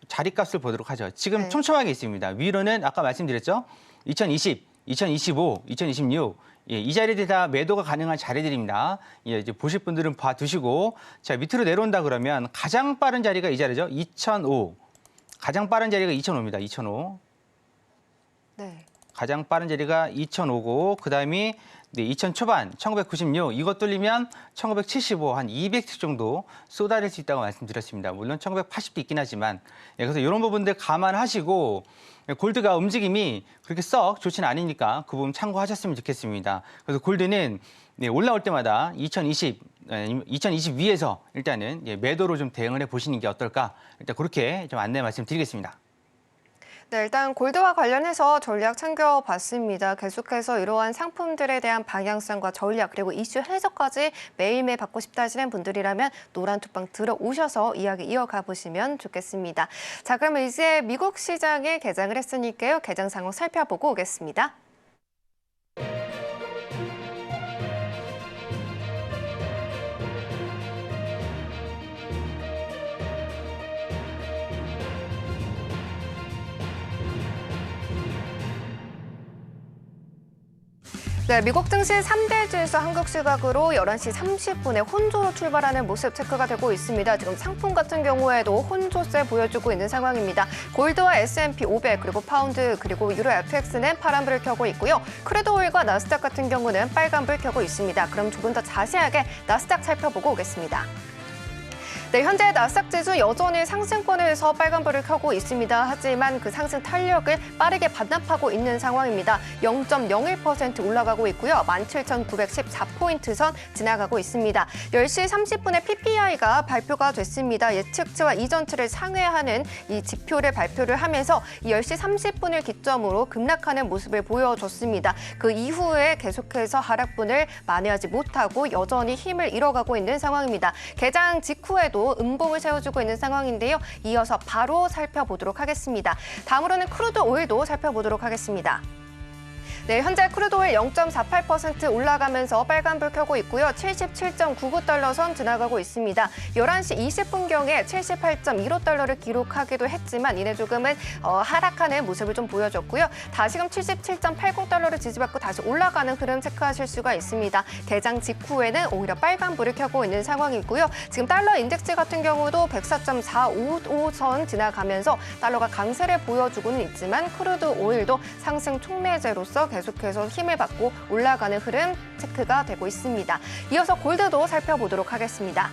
자리값을 보도록 하죠. 지금 촘촘하게 있습니다. 위로는 아까 말씀드렸죠. 2020, 2025, 2026 이 자리들이 다 매도가 가능한 자리들입니다. 이제 보실 분들은 봐두시고 자 밑으로 내려온다 그러면 가장 빠른 자리가 이 자리죠. 2005. 가장 빠른 자리가 2005입니다. 2005. 가장 빠른 자리가 2005고 그다음이 네, 2000 초반 1996 이것 뚫리면 1975 한 200씩 정도 쏟아질 수 있다고 말씀드렸습니다. 물론 1980도 있긴 하지만 그래서 이런 부분들 감안하시고 골드가 움직임이 그렇게 썩 좋지는 않으니까 그 부분 참고하셨으면 좋겠습니다. 그래서 골드는 올라올 때마다 2020 위에서 일단은 매도로 좀 대응을 해보시는 게 어떨까 일단 그렇게 좀 안내 말씀드리겠습니다. 네, 일단 골드와 관련해서 전략 챙겨봤습니다. 계속해서 이러한 상품들에 대한 방향성과 전략 그리고 이슈 해석까지 매일매일 받고 싶다 하시는 분들이라면 노란톡방 들어오셔서 이야기 이어가 보시면 좋겠습니다. 자, 그러면 이제 미국 시장에 개장을 했으니까요. 개장 상황 살펴보고 오겠습니다. 네, 미국 증시 3대 지수 한국 시각으로 11시 30분에 혼조로 출발하는 모습 체크가 되고 있습니다. 지금 상품 같은 경우에도 혼조세 보여주고 있는 상황입니다. 골드와 S&P 500 그리고 파운드 그리고 유로 FX는 파란불을 켜고 있고요. 크루드 오일과 나스닥 같은 경우는 빨간불 켜고 있습니다. 그럼 조금 더 자세하게 나스닥 살펴보고 오겠습니다. 네, 현재 나스닥 지수 여전히 상승권에서 빨간불을 켜고 있습니다. 하지만 그 상승 탄력을 빠르게 반납하고 있는 상황입니다. 0.01% 올라가고 있고요. 17,914포인트 선 지나가고 있습니다. 10시 30분에 PPI가 발표가 됐습니다. 예측치와 이전치를 상회하는 이 지표를 발표를 하면서 10시 30분을 기점으로 급락하는 모습을 보여줬습니다. 그 이후에 계속해서 하락분을 만회하지 못하고 여전히 힘을 잃어가고 있는 상황입니다. 개장 직후에도 음봉을 세워주고 있는 상황인데요. 이어서 바로 살펴보도록 하겠습니다. 다음으로는 크루드 오일도 살펴보도록 하겠습니다. 네, 현재 크루드 오일 0.48% 올라가면서 빨간불 켜고 있고요. 77.99달러 선 지나가고 있습니다. 11시 20분경에 78.15달러를 기록하기도 했지만 이내 조금은 하락하는 모습을 좀 보여줬고요. 다시금 77.80달러를 지지받고 다시 올라가는 흐름 체크하실 수가 있습니다. 개장 직후에는 오히려 빨간불을 켜고 있는 상황이고요. 지금 달러 인덱스 같은 경우도 104.455선 지나가면서 달러가 강세를 보여주고는 있지만 크루드 오일도 상승 촉매제로서 계속해서 힘을 받고 올라가는 흐름 체크가 되고 있습니다. 이어서 골드도 살펴보도록 하겠습니다.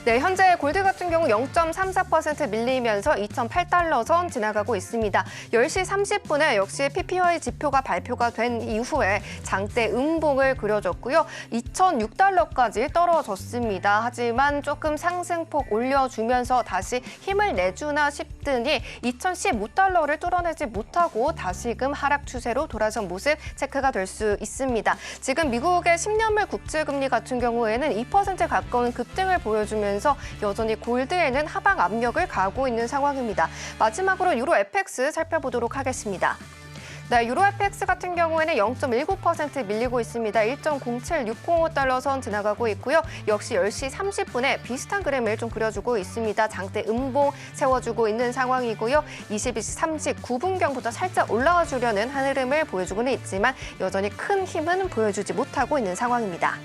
네, 현재 골드 같은 경우 0.34% 밀리면서 2,008달러 선 지나가고 있습니다. 10시 30분에 역시 PPI 지표가 발표가 된 이후에 장대 음봉을 그려줬고요. 2,006달러까지 떨어졌습니다. 하지만 조금 상승폭 올려주면서 다시 힘을 내주나 싶더니 2,015달러를 뚫어내지 못하고 다시금 하락 추세로 돌아선 모습 체크가 될 수 있습니다. 지금 미국의 10년물 국채금리 같은 경우에는 2% 가까운 급등을 보여주면서 여전히 골드에는 하방 압력을 가하고 있는 상황입니다. 마지막으로 유로 FX 살펴보도록 하겠습니다. 네, 유로 FX 같은 경우에는 0.19% 밀리고 있습니다. 1.07605달러 선 지나가고 있고요. 역시 10시 30분에 비슷한 그램을 좀 그려주고 있습니다. 장대 음봉 세워주고 있는 상황이고요. 22시 39분경부터 살짝 올라와 주려는 한 흐름을 보여주고는 있지만 여전히 큰 힘은 보여주지 못하고 있는 상황입니다.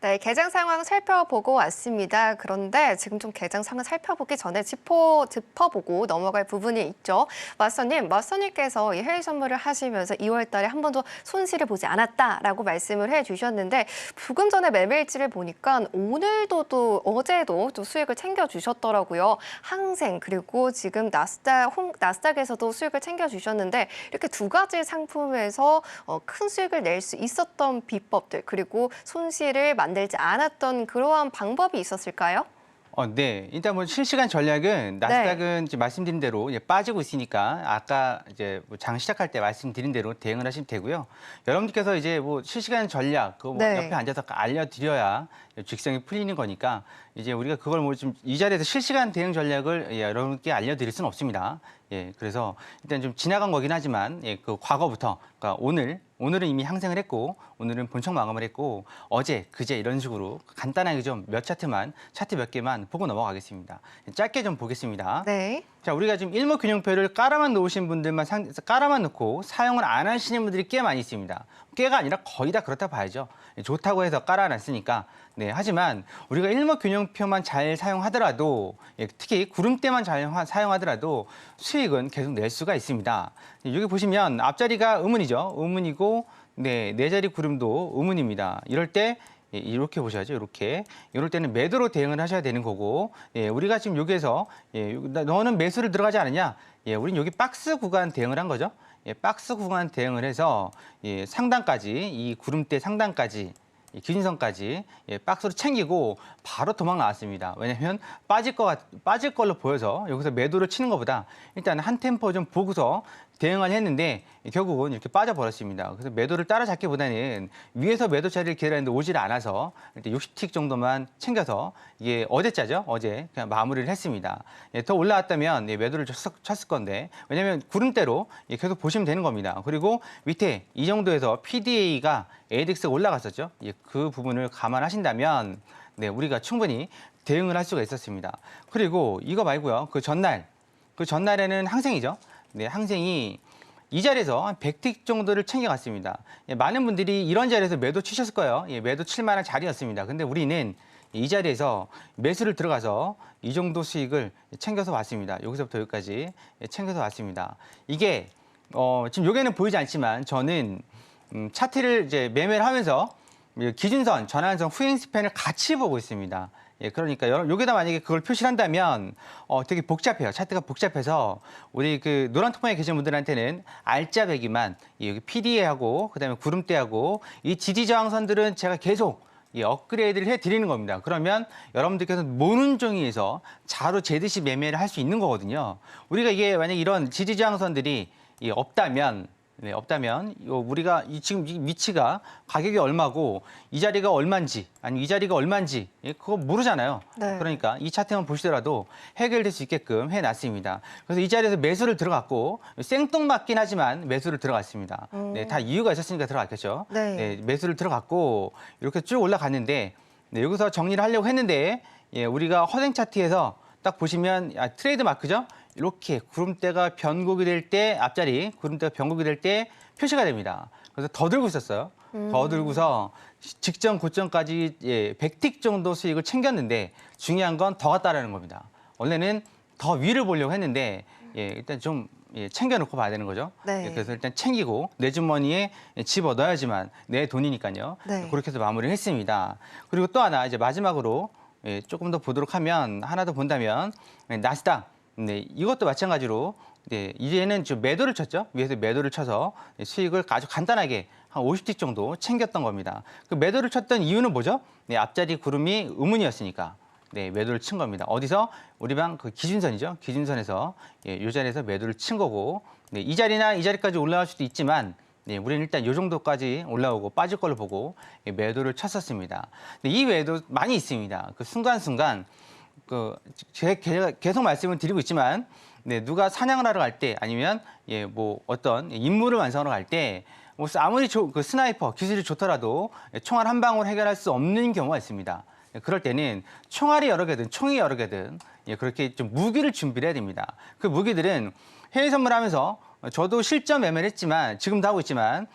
네, 개장 상황 살펴보고 왔습니다. 그런데 지금 좀 개장 상황 살펴보기 전에 짚어보고 넘어갈 부분이 있죠. 마스터님께서 이 해외 선물을 하시면서 2월 달에 한 번도 손실을 보지 않았다라고 말씀을 해주셨는데 조금 전에 매매일지를 보니까 오늘도 어제도 또 수익을 챙겨주셨더라고요. 항생 그리고 지금 나스닥에서도 수익을 챙겨주셨는데 이렇게 두 가지 상품에서 큰 수익을 낼 수 있었던 비법들 그리고 손실을 만들지 않았던 그러한 방법이 있었을까요? 네. 일단 뭐 실시간 전략은 나스닥은 이제 말씀드린 대로 이제 빠지고 있으니까 아까 이제 뭐 장 시작할 때 말씀드린 대로 대응을 하시면 되고요. 여러분들께서 이제 뭐 실시간 전략 그거 뭐 네. 옆에 앉아서 알려드려야 직성이 풀리는 거니까 이제 우리가 그걸 뭐 좀 이 자리에서 실시간 대응 전략을 여러분께 알려드릴 수는 없습니다. 예, 그래서 일단 좀 지나간 거긴 하지만 그 과거부터 그러니까 오늘은 이미 항생을 했고 오늘은 본청 마감을 했고 어제, 그제 이런 식으로 간단하게 좀 차트 몇 개만 보고 넘어가겠습니다. 짧게 좀 보겠습니다. 네. 자, 우리가 지금 일목균형표를 깔아만 놓으신 분들만 깔아만 놓고 사용을 안 하시는 분들이 꽤 많이 있습니다. 꽤가 아니라 거의 다 그렇다 봐야죠. 좋다고 해서 깔아놨으니까. 네, 하지만 우리가 일목균형표만 잘 사용하더라도 특히 구름대만 잘 사용하더라도 수익은 계속 낼 수가 있습니다. 여기 보시면 앞자리가 음운이죠. 음운이고 네 자리 구름도 음운입니다. 이럴 때 이렇게 보셔야죠. 이렇게. 이럴 때는 매도로 대응을 하셔야 되는 거고, 우리가 지금 여기에서 너는 매수를 들어가지 않느냐? 우린 여기 박스 구간 대응을 한 거죠. 박스 구간 대응을 해서 상단까지 이 구름대 상단까지 기준선까지 박스로 챙기고 바로 도망 나왔습니다. 왜냐하면 빠질 걸로 보여서 여기서 매도를 치는 것보다 일단 한 템포 좀 보고서 대응을 했는데 결국은 이렇게 빠져버렸습니다. 그래서 매도를 따라잡기보다는 위에서 매도 자리를 기다렸는데 오질 않아서 일단 60틱 정도만 챙겨서 이게 어제자죠. 어제 그냥 마무리를 했습니다. 더 올라왔다면 매도를 쳤을 건데 왜냐하면 구름대로 계속 보시면 되는 겁니다. 그리고 밑에 이 정도에서 PDA가 ADX가 올라갔었죠. 그 부분을 감안하신다면 우리가 충분히 대응을 할 수가 있었습니다. 그리고 이거 말고요. 그 전날에는 항생이죠. 항생이 이 자리에서 한 100틱 정도를 챙겨갔습니다. 많은 분들이 이런 자리에서 매도 치셨을 거예요. 매도 칠 만한 자리였습니다. 근데 우리는 이 자리에서 매수를 들어가서 이 정도 수익을 챙겨서 왔습니다. 여기서부터 여기까지 챙겨서 왔습니다. 이게 지금 여기에는 보이지 않지만 저는 차트를 이제 매매를 하면서 기준선, 전환선, 후행 스팬을 같이 보고 있습니다. 그러니까 여기다 만약에 그걸 표시를 한다면 되게 복잡해요. 차트가 복잡해서 우리 그 노란 톡방에 계신 분들한테는 알짜배기만 여기 PDA하고 그다음에 구름대하고 이 지지저항선들은 제가 계속 업그레이드를 해드리는 겁니다. 그러면 여러분들께서 모는 종이에서 자로 재듯이 매매를 할 수 있는 거거든요. 우리가 이게 만약에 이런 지지저항선들이 없다면 우리가 지금 이 위치가 가격이 얼마고 이 자리가 얼마인지 아니면 이 자리가 얼마인지 그거 모르잖아요. 네. 그러니까 이 차트만 보시더라도 해결될 수 있게끔 해놨습니다. 그래서 이 자리에서 매수를 들어갔고 생뚱맞긴 하지만 매수를 들어갔습니다. 다 이유가 있었으니까 들어갔겠죠. 네. 매수를 들어갔고 이렇게 쭉 올라갔는데 여기서 정리를 하려고 했는데 우리가 허생 차트에서 딱 보시면 트레이드 마크죠. 이렇게 구름대가 변곡이 될 때 앞자리 구름대가 변곡이 될 때 표시가 됩니다. 그래서 더 들고 있었어요. 더 들고서 직전 고점까지 100틱 정도 수익을 챙겼는데 중요한 건 더 갔다라는 겁니다. 원래는 더 위를 보려고 했는데 일단 좀 챙겨놓고 봐야 되는 거죠. 네. 그래서 일단 챙기고 내 주머니에 집어넣어야지만 내 돈이니까요. 네. 그렇게 해서 마무리를 했습니다. 그리고 또 하나 이제 마지막으로 조금 더 보도록 하면 하나 더 본다면 나스닥 이것도 마찬가지로 이제는 좀 매도를 쳤죠. 위에서 매도를 쳐서 수익을 아주 간단하게 한 50틱 정도 챙겼던 겁니다. 그 매도를 쳤던 이유는 뭐죠? 앞자리 구름이 음운이었으니까 매도를 친 겁니다. 어디서? 우리 방 그 기준선이죠. 기준선에서 이 자리에서 매도를 친 거고 이 자리나 이 자리까지 올라갈 수도 있지만 우리는 일단 이 정도까지 올라오고 빠질 걸로 보고 매도를 쳤었습니다. 이 외에도 많이 있습니다. 그 순간순간 제가 계속 말씀을 드리고 있지만 누가 사냥을 하러 갈 때 아니면 뭐 어떤 임무를 완성하러 갈 때 뭐 아무리 그 스나이퍼 기술이 좋더라도 총알 한 방울 해결할 수 없는 경우가 있습니다. 그럴 때는 총알이 여러 개든 총이 여러 개든 그렇게 좀 무기를 준비를 해야 됩니다. 그 무기들은 해외 선물하면서 저도 실전 매매를 했지만 지금도 하고 있지만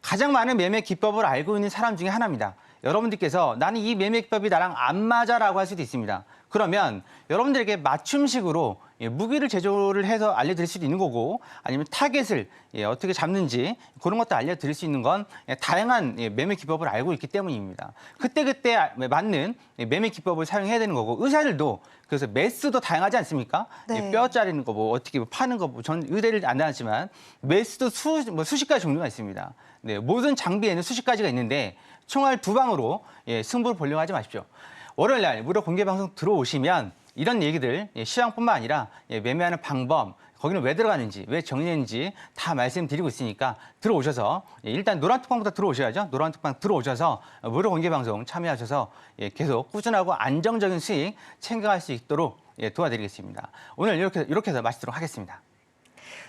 가장 많은 매매 기법을 알고 있는 사람 중에 하나입니다. 여러분들께서 나는 이 매매 기법이 나랑 안 맞아라고 할 수도 있습니다. 그러면 여러분들에게 맞춤식으로 무기를 제조를 해서 알려드릴 수도 있는 거고 아니면 타겟을 어떻게 잡는지 그런 것도 알려드릴 수 있는 건 다양한 매매 기법을 알고 있기 때문입니다. 그때그때 맞는 매매 기법을 사용해야 되는 거고 의사들도 그래서 매수도 다양하지 않습니까? 네. 뼈 자르는 거, 뭐 어떻게 파는 거, 전 의대를 안 다녔지만 매수도 수십 가지 종류가 있습니다. 네, 모든 장비에는 수십 가지가 있는데 총알 두 방으로 승부를 보려고 하지 마십시오. 월요일 날 무료 공개 방송 들어오시면 이런 얘기들 시황뿐만 아니라 매매하는 방법, 거기는 왜 들어가는지, 왜 정리했는지 다 말씀드리고 있으니까 들어오셔서 일단 노란톡방부터 들어오셔야죠. 노란톡방 들어오셔서 무료 공개 방송 참여하셔서 계속 꾸준하고 안정적인 수익 챙겨갈 수 있도록 도와드리겠습니다. 오늘 이렇게 해서 마치도록 하겠습니다.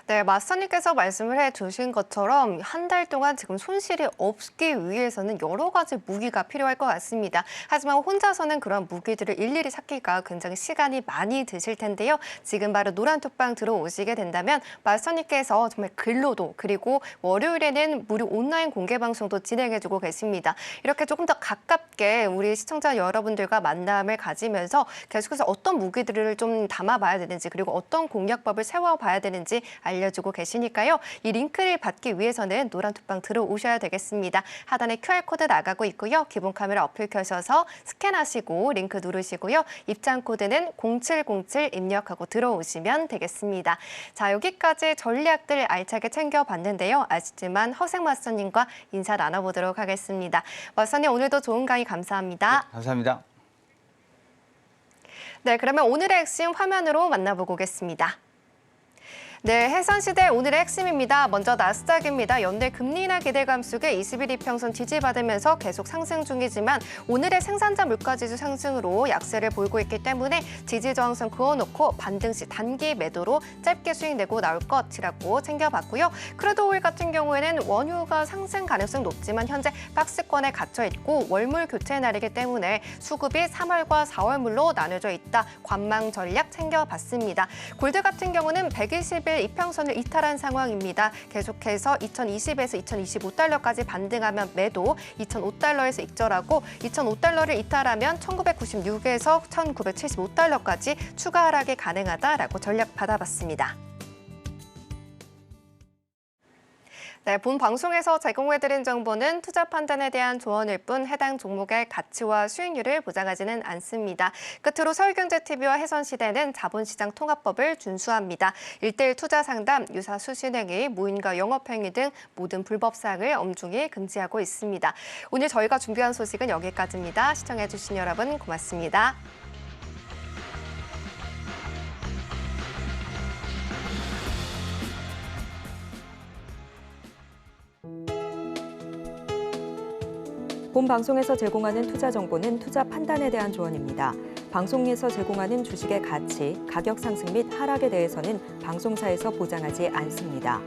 네, 마스터님께서 말씀을 해주신 것처럼 한 달 동안 지금 손실이 없기 위해서는 여러 가지 무기가 필요할 것 같습니다. 하지만 혼자서는 그런 무기들을 일일이 찾기가 굉장히 시간이 많이 드실 텐데요. 지금 바로 노란톡방 들어오시게 된다면 마스터님께서 정말 글로도 그리고 월요일에는 무료 온라인 공개 방송도 진행해주고 계십니다. 이렇게 조금 더 가깝게 우리 시청자 여러분들과 만남을 가지면서 계속해서 어떤 무기들을 좀 담아봐야 되는지 그리고 어떤 공략법을 세워봐야 되는지 알려주고 계시니까요. 이 링크를 받기 위해서는 노란톡방 들어오셔야 되겠습니다. 하단에 QR코드 나가고 있고요. 기본 카메라 어플 켜셔서 스캔하시고 링크 누르시고요. 입장 코드는 0707 입력하고 들어오시면 되겠습니다. 자, 여기까지 전략들 알차게 챙겨봤는데요. 아쉽지만 허생 마스터님과 인사 나눠보도록 하겠습니다. 마스터님 오늘도 좋은 강의 감사합니다. 네, 감사합니다. 네, 그러면 오늘의 핵심 화면으로 만나보고 오겠습니다. 네, 해선시대 오늘의 핵심입니다. 먼저 나스닥입니다. 연내 금리 인하 기대감 속에 20일 이평선 지지받으면서 계속 상승 중이지만 오늘의 생산자 물가지수 상승으로 약세를 보이고 있기 때문에 지지 저항선 그어놓고 반등 시 단기 매도로 짧게 수익 내고 나올 것이라고 챙겨봤고요. 크루드 오일 같은 경우에는 원유가 상승 가능성 높지만 현재 박스권에 갇혀 있고 월물 교체 날이기 때문에 수급이 3월과 4월물로 나눠져 있다. 관망 전략 챙겨봤습니다. 골드 같은 경우는 120일 이평선을 이탈한 상황입니다. 계속해서 2020에서 2025달러까지 반등하면 매도, 2005달러에서 익절하고 2005달러를 이탈하면 1996에서 1975달러까지 추가 하락이 가능하다라고 전략 받아봤습니다. 네, 본 방송에서 제공해드린 정보는 투자 판단에 대한 조언일 뿐 해당 종목의 가치와 수익률을 보장하지는 않습니다. 끝으로 서울경제TV와 해선시대는 자본시장 통합법을 준수합니다. 1:1 투자 상담, 유사 수신행위, 무인과 영업행위 등 모든 불법사항을 엄중히 금지하고 있습니다. 오늘 저희가 준비한 소식은 여기까지입니다. 시청해주신 여러분 고맙습니다. 본 방송에서 제공하는 투자 정보는 투자 판단에 대한 조언입니다. 방송에서 제공하는 주식의 가치, 가격 상승 및 하락에 대해서는 방송사에서 보장하지 않습니다.